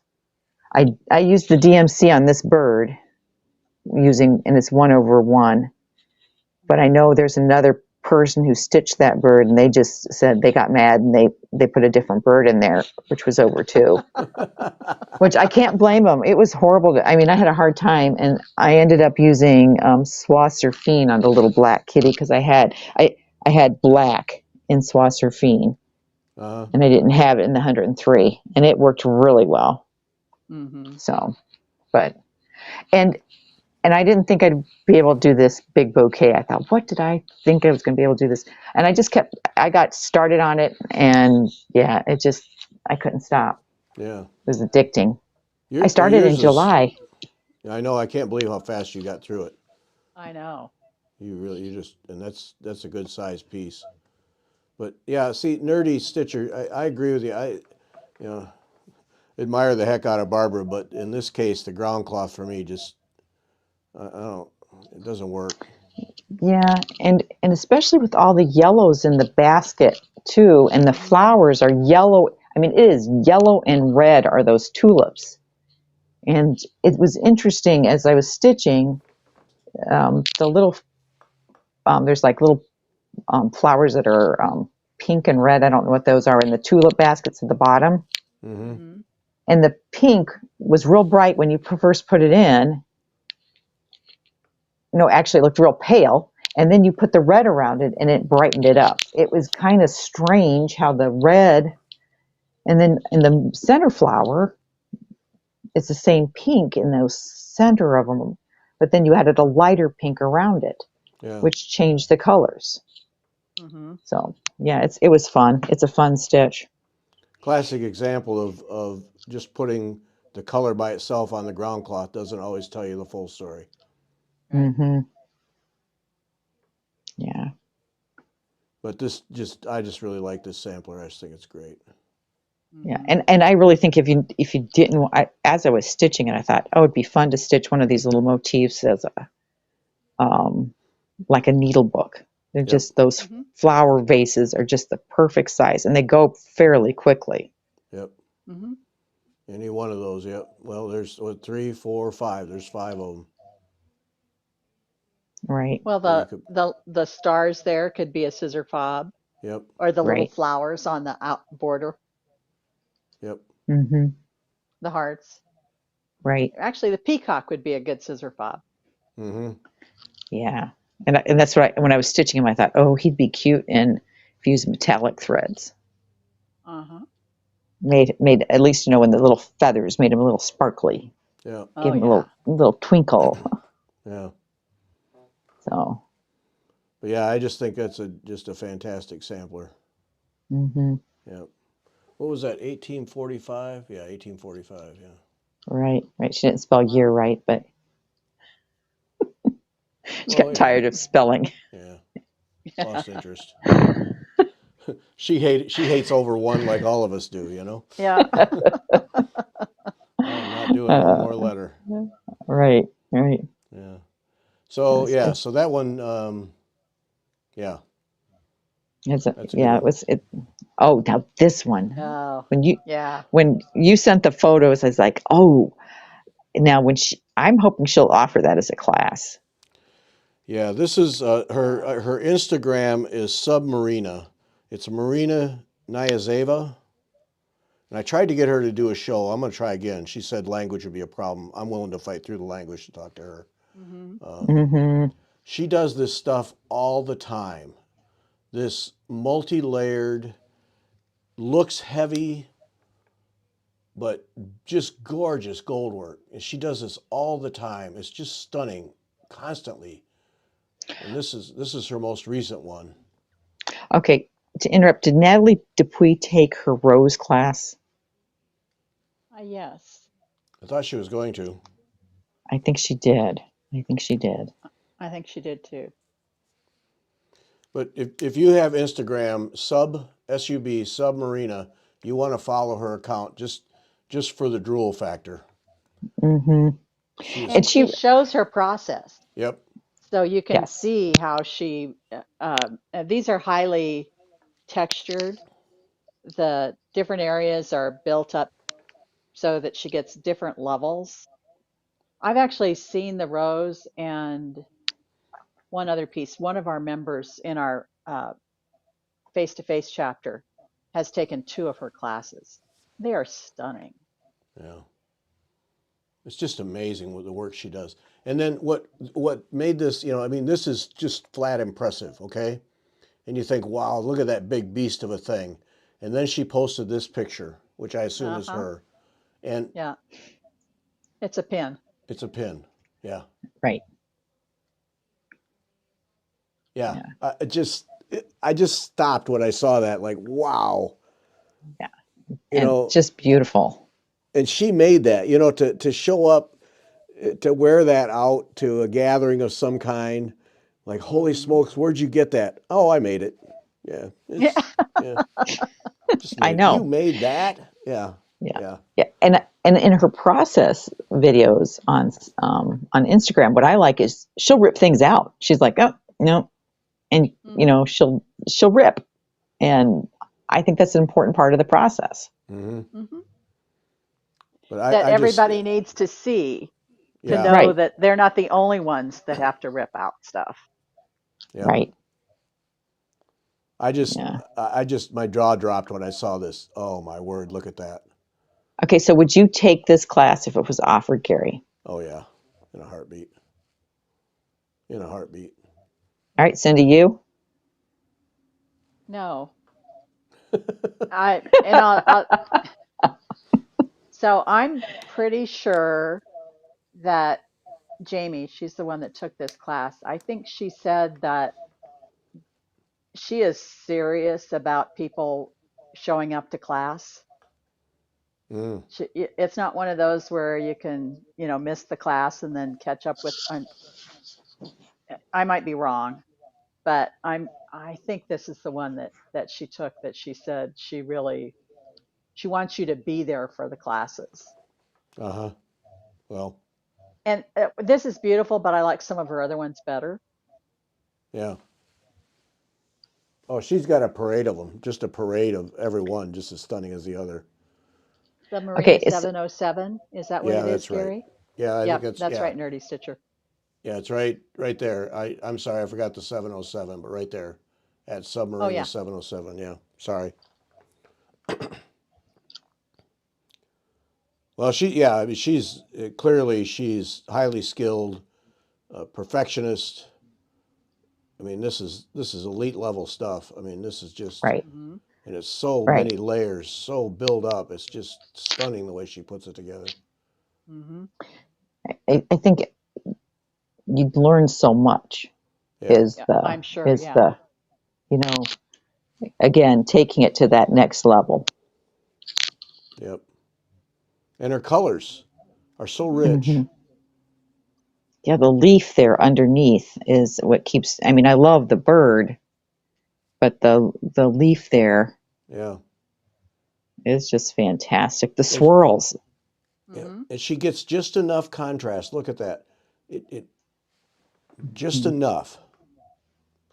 I used the DMC on this bird and it's 1/1. But I know there's another person who stitched that bird, and they just said they got mad and they put a different bird in there, which was over 2. Which I can't blame them. It was horrible. I mean, I had a hard time, and I ended up using Swasserfine on the little black kitty because I had black in Swasserfine, and I didn't have it in the 103, and it worked really well. Mm-hmm. So, but and I didn't think I'd be able to do this big bouquet. I thought, what did I think I was going to be able to do this? And I got started on it, and yeah, I couldn't stop. Yeah. It was addicting. I Well, started in July. I know. I can't believe how fast you got through it. I know. And that's a good sized piece. But yeah, see, nerdy stitcher, I agree with you. You know, admire the heck out of Barbara, but in this case, the ground cloth for me just, I don't, it doesn't work. Yeah, and especially with all the yellows in the basket too, and the flowers are yellow. I mean, it is yellow and red are those tulips. And it was interesting as I was stitching, the little, there's like little flowers that are pink and red. I don't know what those are in the tulip baskets at the bottom. Mm-hmm. Mm-hmm. And the pink was real bright when you first put it in. No, actually it looked real pale. and then you put the red around it and it brightened it up. It was kind of strange how the red, and then in the center flower, it's the same pink in the center of them, but then you added a lighter pink around it, Yeah. which changed the colors. Mm-hmm. So yeah, it was fun. It's a fun stitch. Classic example of just putting the color by itself on the ground cloth doesn't always tell you the full story. Mm-hmm. Yeah. But I just really like this sampler. I just think it's great. Yeah, and I really think if you didn't, as I was stitching it, I thought, oh, it'd be fun to stitch one of these little motifs as a like a needle book. They're just those flower vases are just the perfect size, and they go fairly quickly. Yep. Mm-hmm. Any one of those. Yep. Well, there's 3, 4, 5. There's 5 of them. Right. Well, the stars there could be a scissor fob, Yep. or the little Right. flowers on the out border, Yep. Mm-hmm. the hearts. Right. Actually, the peacock would be a good scissor fob. Mm-hmm. Yeah. And that's what when I was stitching him, I thought, oh, he'd be cute and if you use metallic threads. Uh-huh. Made at least, when the little feathers made him a little sparkly. Yeah. Give him a little twinkle. Yeah. So. But yeah, I just think that's just a fantastic sampler. Mm-hmm. Yep. What was that? 1845? Yeah, 1845. Yeah. Right. She didn't spell year right, but she got tired of spelling. Yeah. Lost interest. She hates over one like all of us do, Yeah. I'm not doing one more letter. Right. Yeah. So so that one, yeah. It was it. Oh, now this one. Oh. When you Yeah. when you sent the photos, I was like, oh. Now I'm hoping she'll offer that as a class. Yeah, this is her Instagram is Submarina. It's Marina Nyazeva. And I tried to get her to do a show. I'm going to try again. She said language would be a problem. I'm willing to fight through the language to talk to her. Mm-hmm. She does this stuff all the time. This multi-layered, looks heavy, but just gorgeous goldwork. And she does this all the time. It's just stunning, constantly. And this is her most recent one. Okay, to interrupt, did Natalie Dupuy take her Rose class? Yes. I thought she was going to. I think she did. I think she did too. But if you have Instagram, Submarina, you want to follow her account just for the drool factor. Mm-hmm. And she shows her process. Yep. So you can see how she, these are highly textured. The different areas are built up so that she gets different levels. I've actually seen the rose and one other piece. One of our members in our face-to-face chapter has taken 2 of her classes. They are stunning. Yeah. It's just amazing with the work she does. And then what made this, this is just flat impressive, okay? And you think, wow, look at that big beast of a thing. And then she posted this picture, which I assume is her. And yeah, it's a pin. It's a pin. Yeah. Right. Yeah. I just stopped when I saw that, like, wow. Yeah. Just beautiful. And she made that, to show up, to wear that out to a gathering of some kind. Like, holy smokes, where'd you get that? Oh, I made it. Yeah. I know. You made that? Yeah. Yeah. And in her process videos on Instagram, what I like is she'll rip things out. She's like, oh, no. And, she'll rip. And I think that's an important part of the process. Mm-hmm. Mm-hmm. But that everybody needs to see to know that they're not the only ones that have to rip out stuff. Yeah. Right. I just, my jaw dropped when I saw this. Oh my word, look at that. Okay, so would you take this class if it was offered, Gary? Oh yeah, in a heartbeat. All right, Cindy, you? No. I'll so I'm pretty sure that Jamie, she's the one that took this class. I think she said that she is serious about people showing up to class. Mm, It's not one of those where you can, miss the class and then catch up with. I might be wrong, but I think this is the one that she took that she said she wants you to be there for the classes. uh-huh. Well, And this is beautiful, but I like some of her other ones better. yeah. Oh, she's got a parade of them. Just a parade of every one, just as stunning as the other. Submarine Okay, it's 707, is that what Yeah, it is, that's right. Gary? Yeah, I think Yep, that's that's yeah. right, Nerdy Stitcher. Yeah, it's right there. I'm sorry, I forgot the 707, but right there at Oh submarine yeah. is 707. Yeah, sorry. Well, I mean, she's clearly she's highly skilled, perfectionist. I mean, this is elite level stuff. I mean, this is just, right, Hmm. and it's so right. many layers, so built up. It's just stunning the way she puts it together. Hmm. I think you'd learn so much Yeah, is Yeah, the I'm sure. is Yeah. the you know again taking it to that next level. yep. And her colors are so Hmm. Hmm. rich. Yeah, the leaf there underneath is what keeps. I mean, I love the bird, but the leaf there Yeah. is just fantastic. The And, swirls. yeah. Hmm. And she gets just enough contrast. Look at that. It just Mhm. enough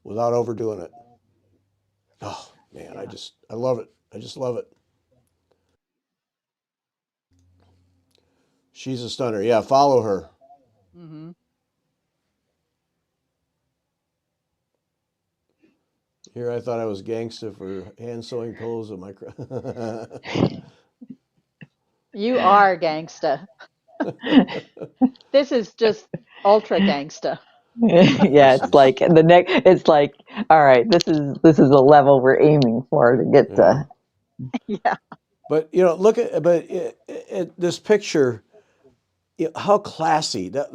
without overdoing it. Oh man, Yeah. I love it. I just love it. She's a stunner. Yeah, follow her. Hmm. Here I thought I was gangsta for hand sewing pillows of my. You are gangsta. This is just ultra gangsta. Yeah, this it's is like the next. It's like, all right, this is a level we're aiming for to get yeah. to. Yeah. But look at this picture. How classy that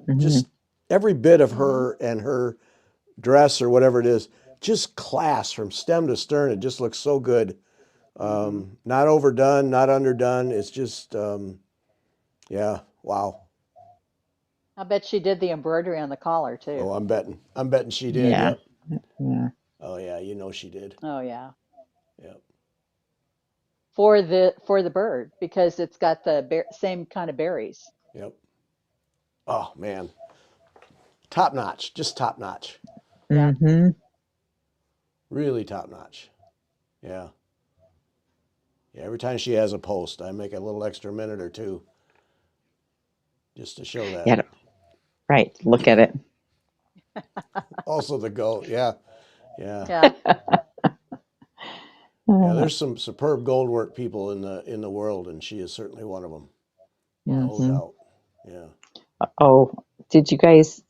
Mhm. just every bit of Hmm. her and her dress or whatever it is, just class from stem to stern. It just looks so good. Hmm. Not overdone, not underdone. It's just yeah, wow. I bet she did the embroidery on the collar Oh, too. I'm betting she did. Yeah, Yep. yeah. Oh yeah, she did. Oh yeah. Yep. For the bird because it's got the same kind of berries. Yep. Oh man, top notch, just top notch, Yeah. Hmm. really top notch. Yeah. Yeah. Every time she has a post, I make a little extra minute or two just to show that. Yeah, right. Look at it. Also the goat. Yeah. Yeah. Yeah. Yeah. Uh, There's some superb goldwork people in the world, and she is certainly one of them. No Yes. mhm. doubt. Yeah. Oh, did you guys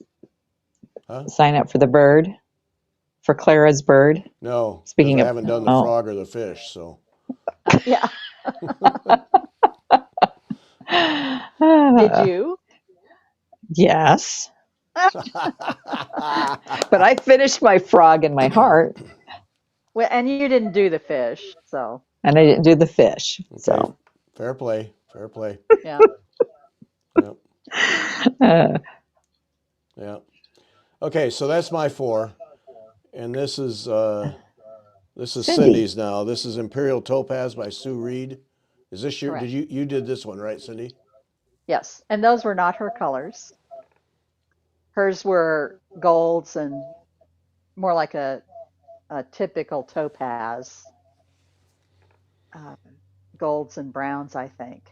Huh? sign up for the bird? For Clara's bird? No, because Speaking I of, haven't done the oh, frog or the fish. So. Yeah. Did Ah, you? yes, but I finished my frog in my heart, Well, and you didn't do the fish, so and I didn't do the fish. Okay. So, Fair play. Fair play. yeah. Yep. uh, Yeah. Okay, so that's my four, and this is Cindy, Cindy's now. This is Imperial Topaz by Sue Reed. Is this your? Did Correct. you did this one right, Cindy? Yes. And those were not her colors. Hers were golds and more like a typical topaz, uh, golds and browns, I think.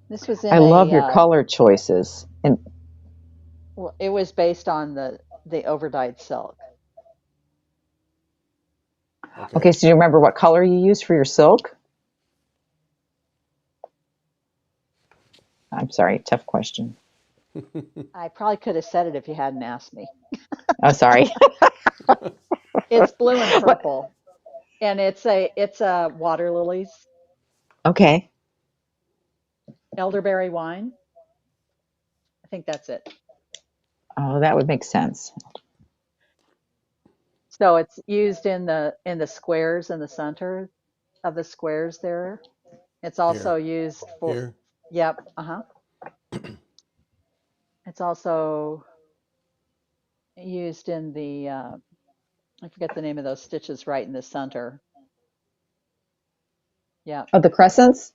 This was I in love your color choices. And well, it was based on the overdyed silk. okay, Okay. so do you remember what color you used for your silk? I'm sorry, tough question. I probably could have said it if you hadn't asked me. Oh, sorry. It's blue and What? purple, and it's a water lilies, Okay. elderberry wine. I think that's it. Oh, that would make sense. So it's used in the squares in the center of the squares there. It's Here, also used for, here. yep, uh-huh. It's also used in the I forget the name of those stitches right in the center. Yeah, Oh, the crescents?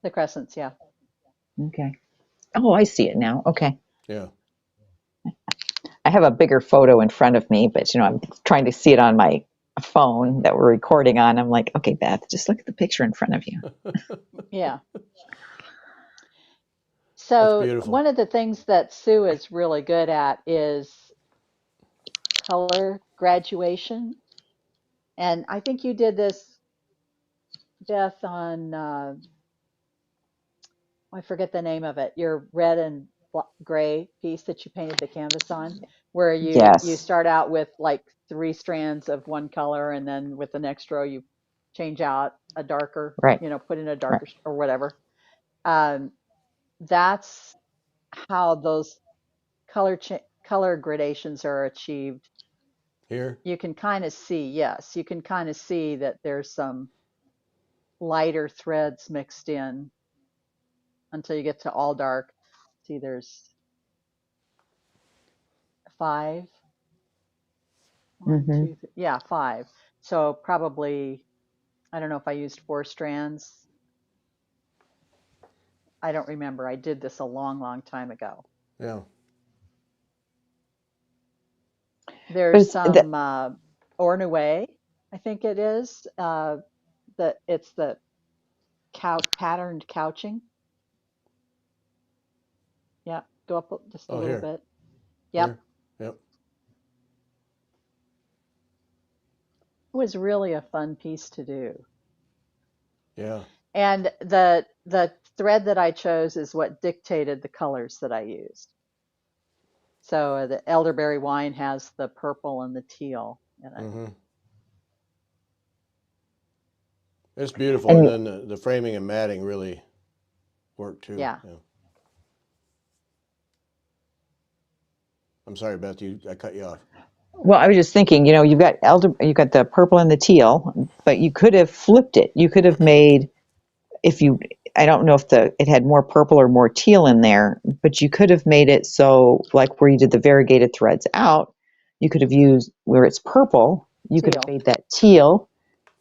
the crescents, yeah. Okay. Oh, I see it now. Okay. Yeah. I have a bigger photo in front of me, but I'm trying to see it on my phone that we're recording on. I'm like, okay, Beth, just look at the picture in front of you. Yeah. That's So beautiful. one of the things that Sue is really good at is color graduation. And I think you did this, Beth, on I forget the name of it, your red and gray piece that you painted the canvas on, where you Yes. start out with like three strands of one color, and then with the next row you change out a darker, Right. put in a Right. darker or whatever. Um, that's how those color gradations are achieved. Here. You can kind of see, yes, you can kind of see that there's some lighter threads mixed in until you get to all dark. See, there's five. One, Mm-hmm. two, yeah, five. So probably, I don't know if I used four strands. I don't remember. I did this a long, long time ago. Yeah. But There's it's the, some ornue, I think it is. It's the patterned couching. Yeah, go up just a Oh, little here. bit. Yep, Here. Yep. it was really a fun piece to do. Yeah. And the thread that I chose is what dictated the colors that I used. So the elderberry wine has the purple and the teal in it. Mm-hmm. It's beautiful, and and then the framing and matting really work too. Yeah. Yeah. I'm sorry, Beth. I cut you off. well, I was just thinking, you've got the purple and the teal, but you could have flipped it. You could have made if you I don't know if it had more purple or more teal in there, but you could have made it so like where you did the variegated threads out, you could have used where it's purple, you could have Teal. made that teal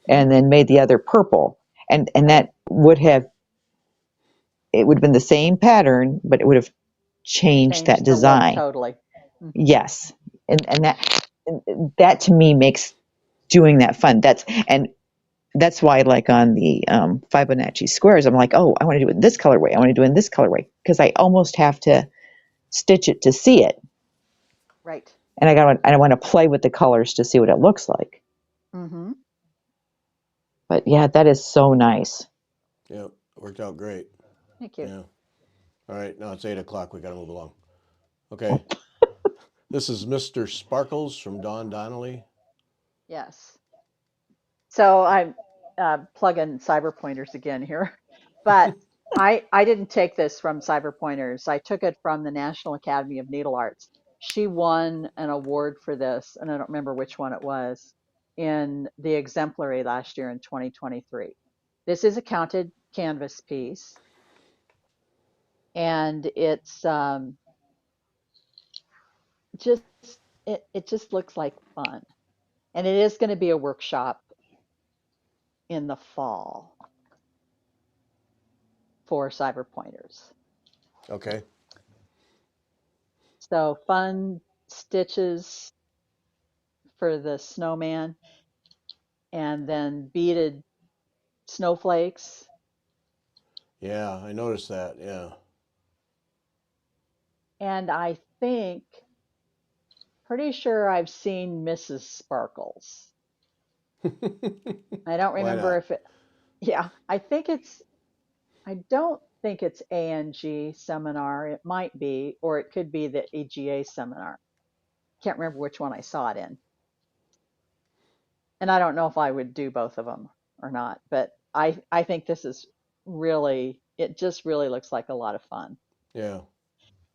and then made the other purple. And Right. that would have been the same pattern, but it would have changed that Changed the look design. totally. Hmm. Yes. And that to me makes doing that fun. That's why, like on the Fibonacci squares, I'm like, oh, I want to do it in this colorway. I want to do it in this colorway because I almost have to stitch it to see it, Right. and I want to play with the colors to see what it looks like. Hmm. But yeah, that is so nice. Yep. Worked out great. Thank you. Yeah. All right. Now it's 8 o'clock. We got to move along. Okay. This is Mr. Sparkles from Dawn Donnelly. Yes. So I'm plugging cyber pointers again here, but I didn't take this from cyber pointers. I took it from the National Academy of Needle Arts. She won an award for this, and I don't remember which one it was, in the exemplary last year in 2023. This is a counted canvas piece, and it's just it just looks like fun. And it is going to be a workshop in the fall for cyber pointers. Okay. So fun stitches for the snowman, and then beaded snowflakes. Yeah, I noticed that. Yeah. And I think, pretty sure I've seen Mrs. Sparkles. I don't Why remember not? if it, yeah, I think it's, I don't think it's ANG seminar. It might be, or it could be the EGA seminar. Can't remember which one I saw it in. And I don't know if I would do both of them or not, but I think this is really, it just really looks like a lot of fun. Yeah.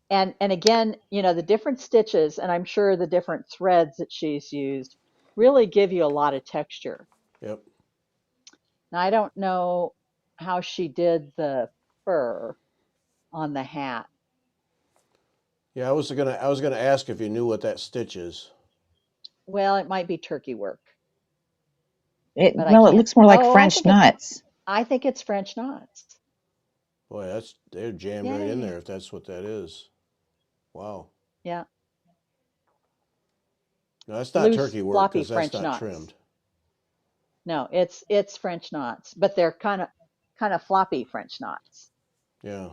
And again, the different stitches, and I'm sure the different threads that she's used really give you a lot of texture. Yep. Now, I don't know how she did the fur on the hat. Yeah, I was gonna ask if you knew what that stitch is. Well, it might be turkey work, but I Well, it can't. looks more like Oh, French knots. I think it's French knots. Boy, they're jammed right in Yay. there if that's what that is. Wow. Yeah. No, that's not Loose, turkey work floppy because that's French not knots. trimmed. No, it's French knots, but they're kind of floppy French knots. Yeah.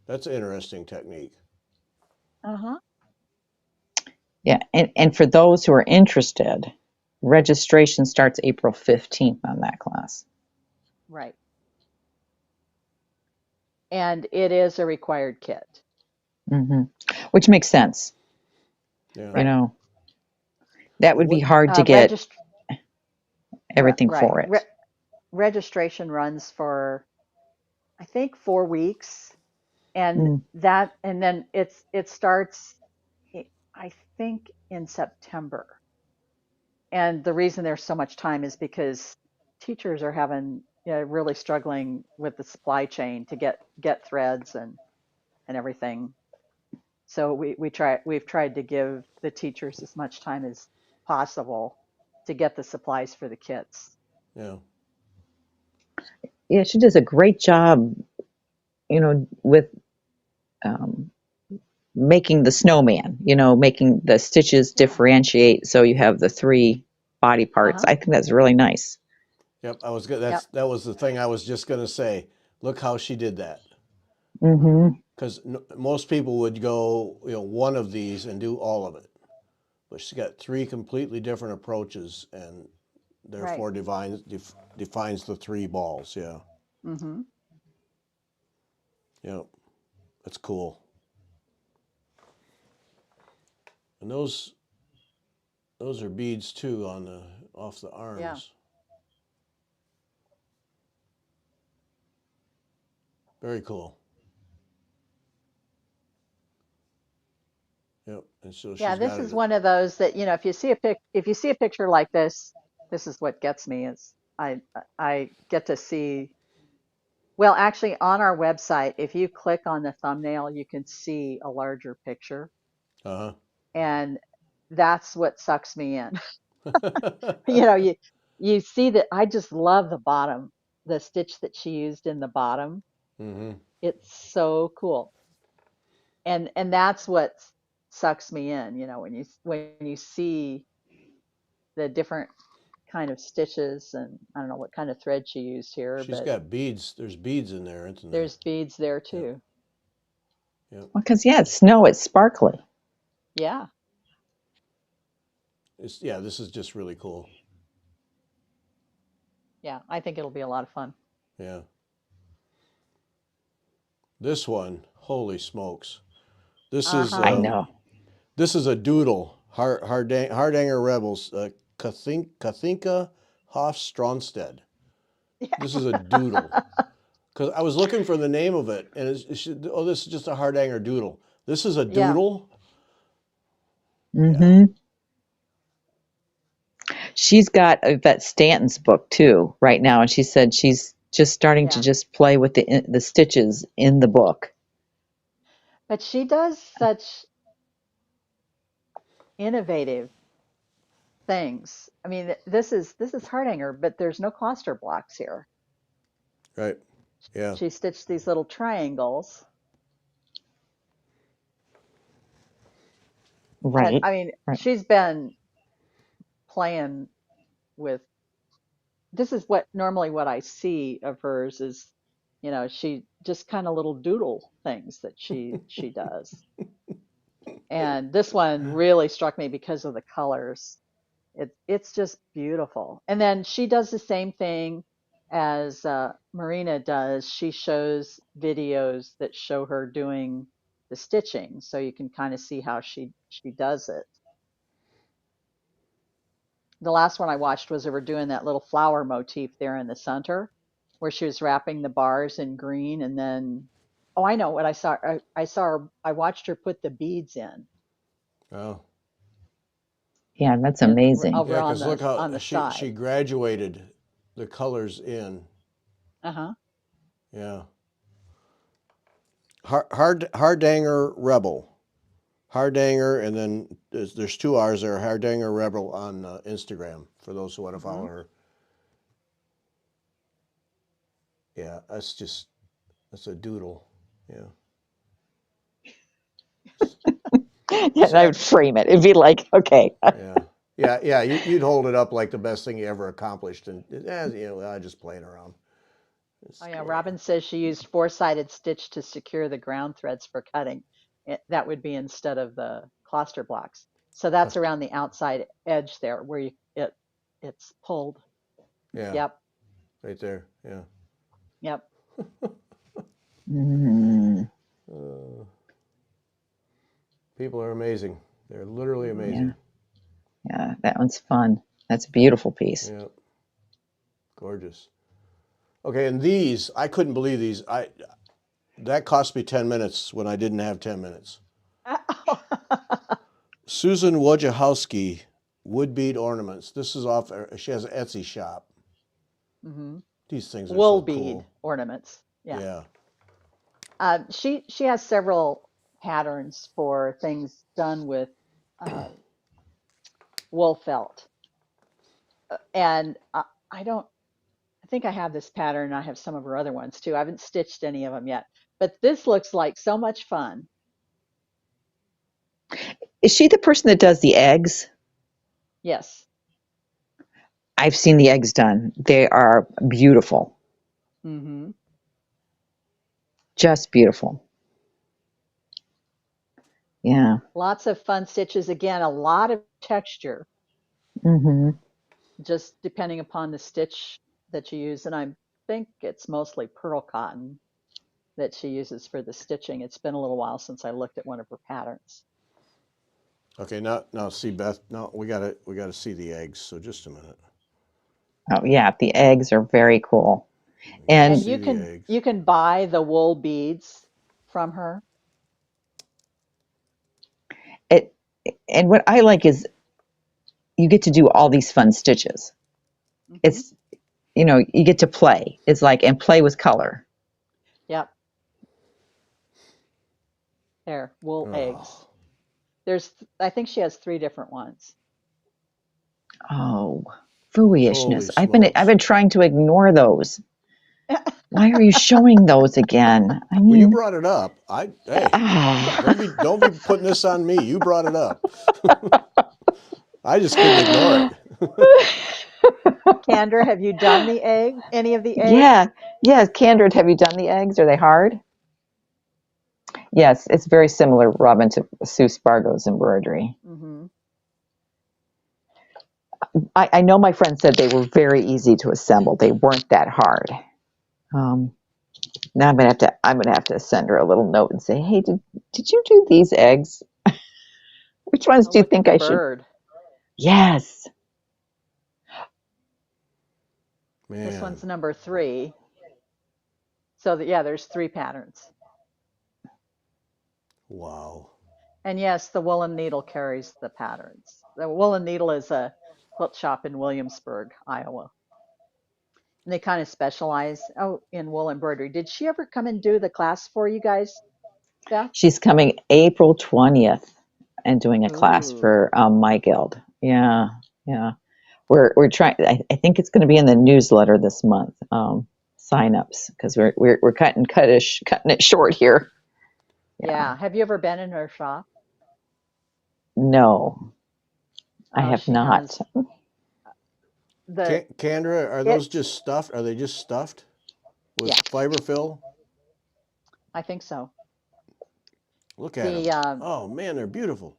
That's an interesting technique. Uh-huh. Yeah, and for those who are interested, registration starts April 15th on that class. Right. And it is a required kit. Hmm. Which makes sense. Yeah. You know, that would be What? hard to get Regist everything right. for it. Registration runs for I think 4 weeks, and Mm. then it starts I think in September. And the reason there's so much time is because teachers are having really struggling with the supply chain to get threads and everything. So we've tried to give the teachers as much time as possible to get the supplies for the kits. Yeah. Yeah, she does a great job, with um, making the snowman, making the stitches Yeah. differentiate so you have the three body parts. Uh-huh. I think that's really nice. Yep. Yep. That was the thing I was just gonna say. Look how she did that. Hmm. Because most people would go, one of these and do all of it, but she's got three completely different approaches, and Right. therefore defines the three balls. Yeah. Mm-hmm. Yep. That's cool. And those are beads too on the off the Yeah. arms. Very cool. Yep. And so Yeah, she's this got is it. one of those that, if you see a picture like this is what gets me is I get to see, well, actually on our website, if you click on the thumbnail, you can see a larger picture, Uh and that's what sucks me in. huh. You know, you see that I just love the bottom, the stitch that she used in the bottom. Mm-hmm. It's so cool. And that's what sucks me in, when you see the different kind of stitches, and I don't know what kind of thread she used here, She's but got beads. There's beads in there, isn't there? there's beads there Yep. too. Yep. Because, yeah, it's snow, it's sparkly. Yeah. This is just really cool. Yeah, I think it'll be a lot of fun. Yeah. This one, holy smokes. This is I Uh-huh. know. this is a doodle. Hardanger Rebels, Kathinka Hoff Stronstead. This is a doodle. Because I was looking for the name of it, and this is just a Hardanger doodle. This is a Yeah. doodle? Yeah. Hmm. She's got Yvette Stanton's book too right now, and she said she's just starting to Yeah. just play with the stitches in the book. But she does such innovative things. I mean, this is Hardanger, but there's no cluster blocks here. Right. Yeah. She stitched these little triangles. And Right. I mean, Right. she's been playing with, this is what I see of hers is, she just kind of little doodle things that she does. And this one really struck me because of the colors. It's just beautiful. And then she does the same thing as Marina does, she shows videos that show her doing the stitching, so you can kind of see how she does it. The last one I watched was her doing that little flower motif there in the center, where she was wrapping the bars in green, and then, oh, I know what I saw. I watched her put the beads in, Oh, Yeah, that's in amazing. over yeah, because look how on the she side. graduated the colors in. Uh-huh. Yeah. Hardanger Rebel. Hardanger, and then there's two R's there. Hardanger Rebel on Instagram for those who want to follow Hmm. her. Yeah, that's a doodle. Yeah. And I would frame it. It'd be like, okay. Yeah. Yeah. You'd hold it up like the best thing you ever accomplished, and I just playing around. Oh yeah, Robin says she used four-sided stitch to secure the ground threads for cutting. That would be instead of the cluster blocks. So that's around the outside edge there where it's pulled. Yeah, Yep, right there. Yeah. yep. Mm, Uh, People are amazing. They're literally Hmm. yeah, amazing. yeah, that one's fun. That's a beautiful piece. Yeah, gorgeous. Okay, and these, I couldn't believe these. That cost me 10 minutes when I didn't have 10 minutes. Susan Wojciechowski, wood bead ornaments. This is off. She has an Etsy shop. Hmm. These things are Wool so bead cool. ornaments. Yeah. Yeah. She has several patterns for things done with uh, wool felt, and I don't. I think I have this pattern. I have some of her other ones too. I haven't stitched any of them yet, but this looks like so much fun. Is she the person that does the eggs? Yes. I've seen the eggs done. They are beautiful, Hmm. just beautiful. Yeah. Lots of fun stitches. Again, a lot of texture, Hmm. just depending upon the stitch that you use. And I think it's mostly pearl cotton that she uses for the stitching. It's been a little while since I looked at one of her patterns. Okay, now see Beth. No, we gotta see the eggs. So just a minute. Oh, yeah. The eggs are very cool. We gotta And And see the eggs. you can buy the wool beads from her. it, and what I like is you get to do all these fun stitches. Hmm. It's, you get to play. It's like, and play with color. Yep, there, wool eggs. Oh, There's, I think she has three different ones. Oh, holy foolishness. I've smokes! been trying to ignore those. Why are you showing those again? I Well, you mean, brought it up. Hey, ah, don't be putting this on me. You brought it up. I just couldn't ignore it. Kendra, have you done the egg? Any of the eggs? yeah, yes. Candid, have you done the eggs? Are they hard? Yes, it's very similar, Robin, to Sue Spargo's embroidery. Hmm. I know my friend said they were very easy to assemble. They weren't that hard. Um, Now I'm gonna have to send her a little note and say, hey, did you do these eggs? Which ones Oh, do you look at think the I should? bird. Yes. This Man, one's number 3. So that, yeah, there's 3 patterns. wow. And yes, the woolen needle carries the patterns. The woolen needle is a quilt shop in Williamsburg, Iowa. And they kind of specialize in wool embroidery. Did she ever come and do the class for you guys, Beth? She's coming April 20th and doing a class Ooh, for my guild. Yeah, yeah. We're trying. I think it's going to be in the newsletter this month. Sign-ups because we're cutting it short here. Yeah. yeah. Have you ever been in her shop? No, I Oh, have she not. has the Candra, are those it. just stuffed? Are they just stuffed with Yeah, fiber fill? I think so. Look at The them. Oh man, they're beautiful.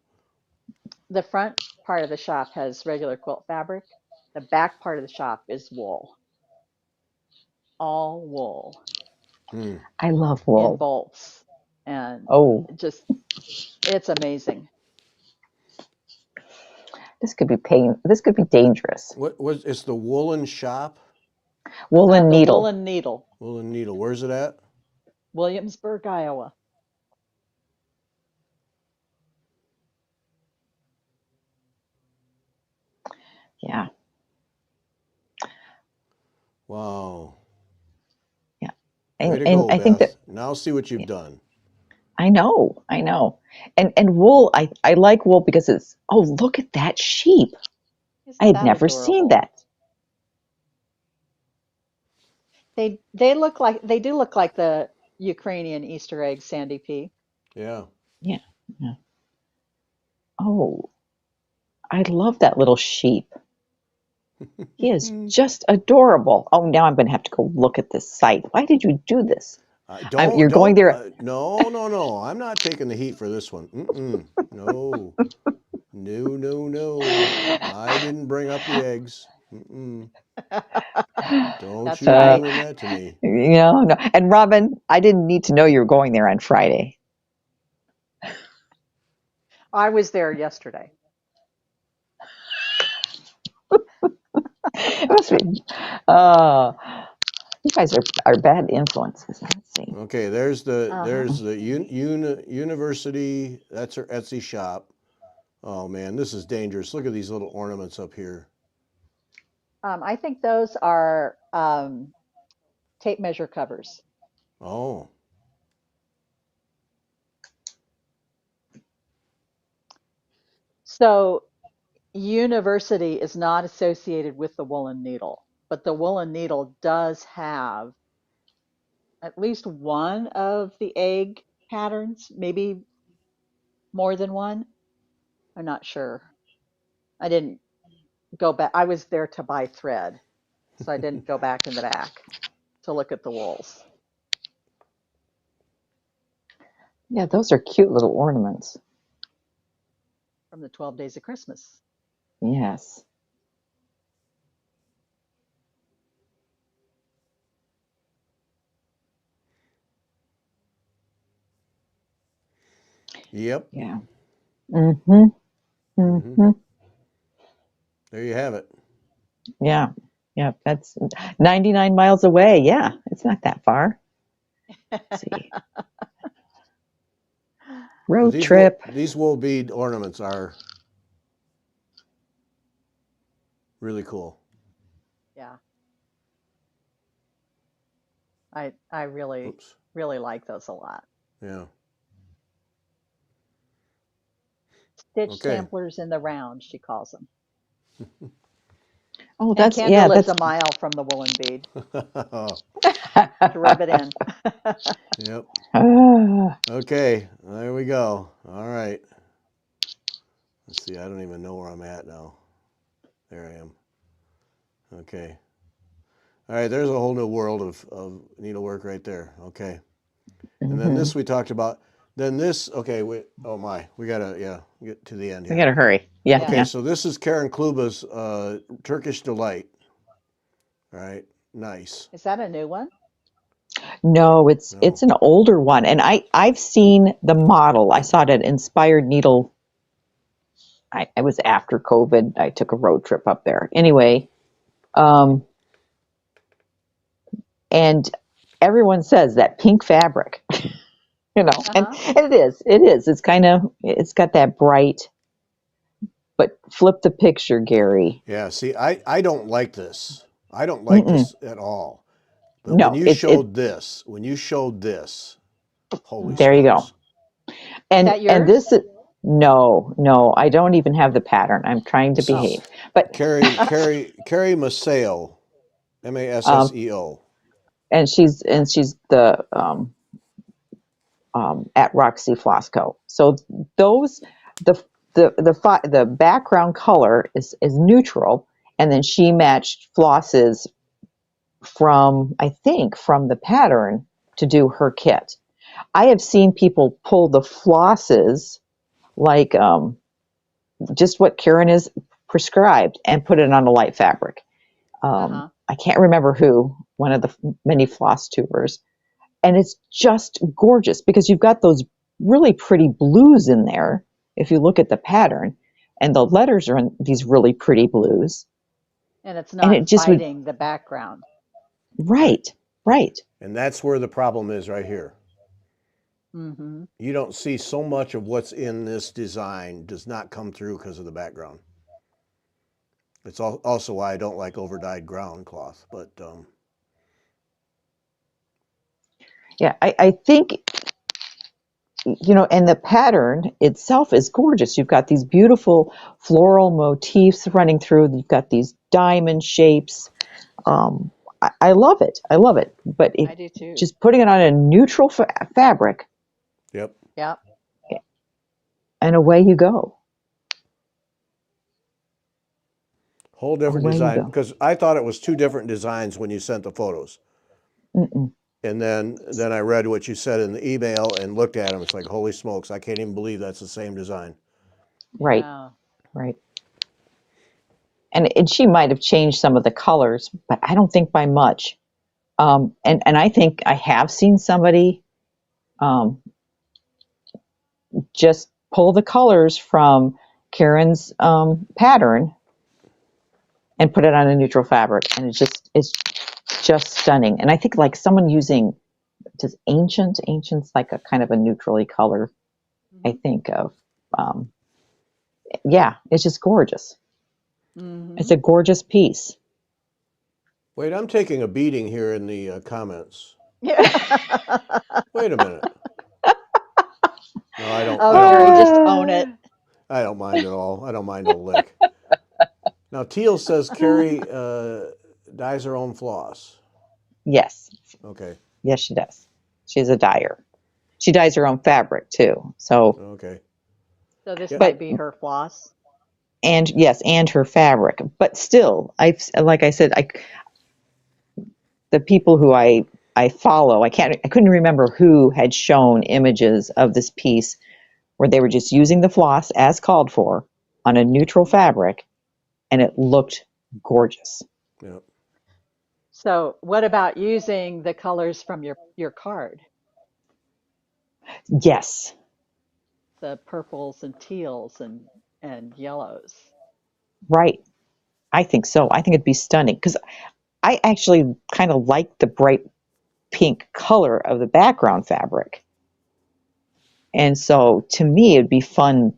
the front part of the shop has regular quilt fabric. The back part of the shop is wool. all wool I love in wool. bolts, and Oh, just it's amazing. this could be This could be dangerous. What was it's the woolen shop? Woolen The needle. woolen needle, Woolen needle. Where's it at? Williamsburg, Iowa. Yeah. Wow. Yeah. Way to And go, I think that Beth. Now see what you've done. I know. And wool, I like wool because oh, look at that sheep. I Isn't had that never seen adorable? that. They do look like the Ukrainian Easter egg Sandy P. Yeah. Yeah. Yeah. Oh, I love that little sheep. He is just adorable. Oh, now I'm going to have to go look at this site. Why did you do this? You're going there. No. I'm not taking the heat for this one. No. No. I didn't bring up the eggs. Don't That's you be right. doing that to me. No. And Robin, I didn't need to know you were going there on Friday. I was there yesterday. It must be. Uh, you guys are bad influences. Let's see. Okay, there's the Uh-huh. university. That's her Etsy shop. Oh man, this is dangerous. Look at these little ornaments up here. I think those are tape measure covers. Oh, So university is not associated with the woolen needle, but the woolen needle does have at least one of the egg patterns, maybe more than one. I'm not sure. I didn't go back. I was there to buy thread, so I didn't go back in the back to look at the wools. Yeah, those are cute little ornaments. From the 12 Days of Christmas. Yes. yep. Yeah. Mm-hmm. hmm Mm-hmm. There you have it. Yeah. Yeah. That's 99 miles away. Yeah. It's not that far. Let's see. But Road trip. these wool bead ornaments are really cool. Yeah. I really Oops. really like those a lot. Yeah. Stitch Okay. samplers in the round, she calls them. Oh, And that's Kendra lives that's a mile from the woolen bead to rub it in. Yep. Ah, Okay. There we go. All right. Let's see. I don't even know where I'm at now. There I am. Okay. All right. There's a whole new world of needlework right there. Okay. And then this we talked about. Then this. Okay. Oh my. We gotta get to the end we here. gotta hurry. Yeah, Okay. yeah. So this is Karen Kluba's Turkish Delight. All right. Nice. Is that a new one? No, No. it's an older one, and I've seen the model. I saw it at Inspired Needle. I was after COVID. I took a road trip up there. Anyway, and everyone says that pink fabric, and Uh-huh. it is. It's it's got that bright. But flip the picture, Gary. Yeah. See, I don't like this. I don't like Mm-mm. this at all. But when No, you showed this, holy there you smokes. go. Is And that yours? this is no, I don't even have the pattern. I'm trying to This is behave. But Carrie Maseo, Masseo. and she's the at Roxy Flosco. So those the background color is neutral, and then she matched flosses from the pattern to do her kit. I have seen people pull the flosses like just what Karen is prescribed and put it on a light fabric. Uh-huh. I can't remember who, one of the many floss tubers. And it's just gorgeous because you've got those really pretty blues in there if you look at the pattern, and the letters are in these really pretty blues. And it's And not it just would, fighting the background. right, right. And that's where the problem is right here. Mm-hmm. You don't see so much of what's in this design does not come through because of the background. It's also why I don't like overdyed ground cloth, but Yeah, I think, and the pattern itself is gorgeous. You've got these beautiful floral motifs running through. You've got these diamond shapes. I love it. I love it. But I do too. just putting it on a neutral fabric, yep. Yep. and away you go. Whole different Away you design, go. because I thought it was two different designs when you sent the photos. Mm-mm. And then I read what you said in the email and looked at them. It's like, holy smokes, I can't even believe that's the same design. Right, Yeah. right. And she might have changed some of the colors, but I don't think by much. And I think I have seen somebody just pull the colors from Karen's pattern and put it on a neutral fabric, and it's just stunning. And I think like someone using just ancient's like a kind of a neutrally color. I think of yeah, it's just gorgeous. Mm-hmm. It's a gorgeous piece. Wait, I'm taking a beating here in the comments. Yeah. Wait a minute. No, I don't. Oh, I don't Gary, mind. just own it. I don't mind at all. I don't mind a lick. Now, Teal says Carrie dyes her own floss. Yes, Okay. yes, she does. She's a dyer. She dyes her own fabric too. So, Okay. So this Yeah. might be her floss. and yes, and her fabric. But still, like I said, the people who I follow, I couldn't remember who had shown images of this piece where they were just using the floss as called for on a neutral fabric, and it looked gorgeous. Yeah. So what about using the colors from your card? Yes, The purples and teals and yellows. right. I think so. I think it'd be stunning because I actually kind of like the bright pink color of the background fabric. And so to me, it'd be fun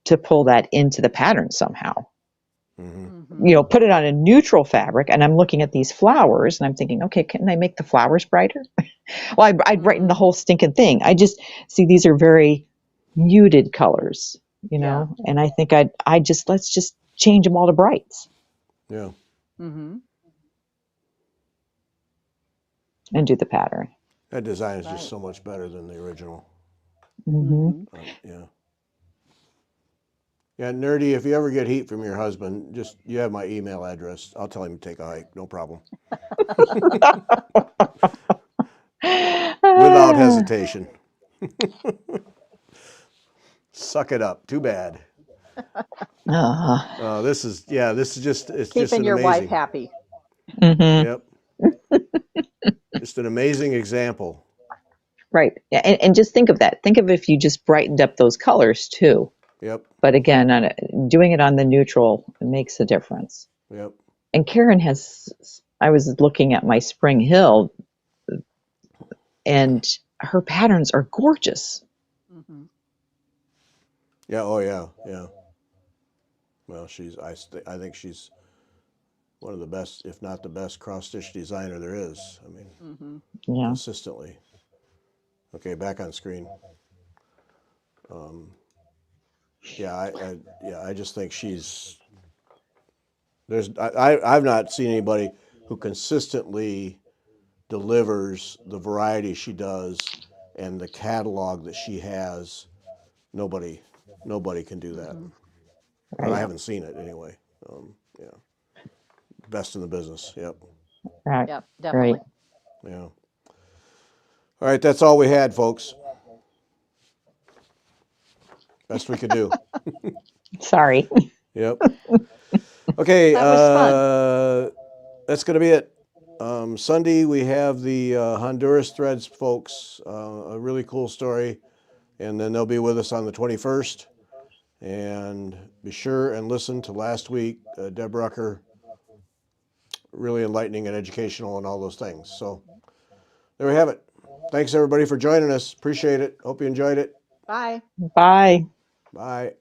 to pull that into the pattern somehow. Mm-hmm. Put it on a neutral fabric, and I'm looking at these flowers, and I'm thinking, okay, can I make the flowers brighter? Well, I'd brighten the whole stinking thing. I just see these are very muted colors, Yeah. and I think let's just change them all to brights Yeah. Mm-hmm. and do the pattern. That design is Right. just so much better than the original. Mm-hmm. Yeah. Yeah, Nerdy, if you ever get heat from your husband, you have my email address. I'll tell him to take a hike. No problem. Without hesitation. Suck it up. Too bad. This is just, it's just Keeping an your wife amazing. happy. Mm-hmm. Yep. Just an amazing example. Right. Yeah, and just think of that. Think of if you just brightened up those colors too. Yep. But again, doing it on the neutral makes a difference. Yep. And Karen I was looking at my Spring Hill, and her patterns are gorgeous. Mm-hmm. Yeah. Oh, yeah. Yeah. Well, I think she's one of the best, if not the best, cross-stitch designer there is. I mean, Mm-hmm. Yeah. consistently. Okay, back on screen. I just think I've not seen anybody who consistently delivers the variety she does and the catalog that she has. Nobody can do that. Right. I haven't seen it anyway. Yeah, best in the business. Yep. Right. Yep, definitely. Right. Yeah. All right, that's all we had, folks. Best we could do. Sorry. Yep. Okay. That was fun. That's gonna be it. Sunday we have the Honduras Threads folks, a really cool story, and then they'll be with us on the 21st. And be sure and listen to last week, Deb Rucker, really enlightening and educational and all those things. So there we have it. Thanks everybody for joining us. Appreciate it. Hope you enjoyed it. Bye. Bye. Bye.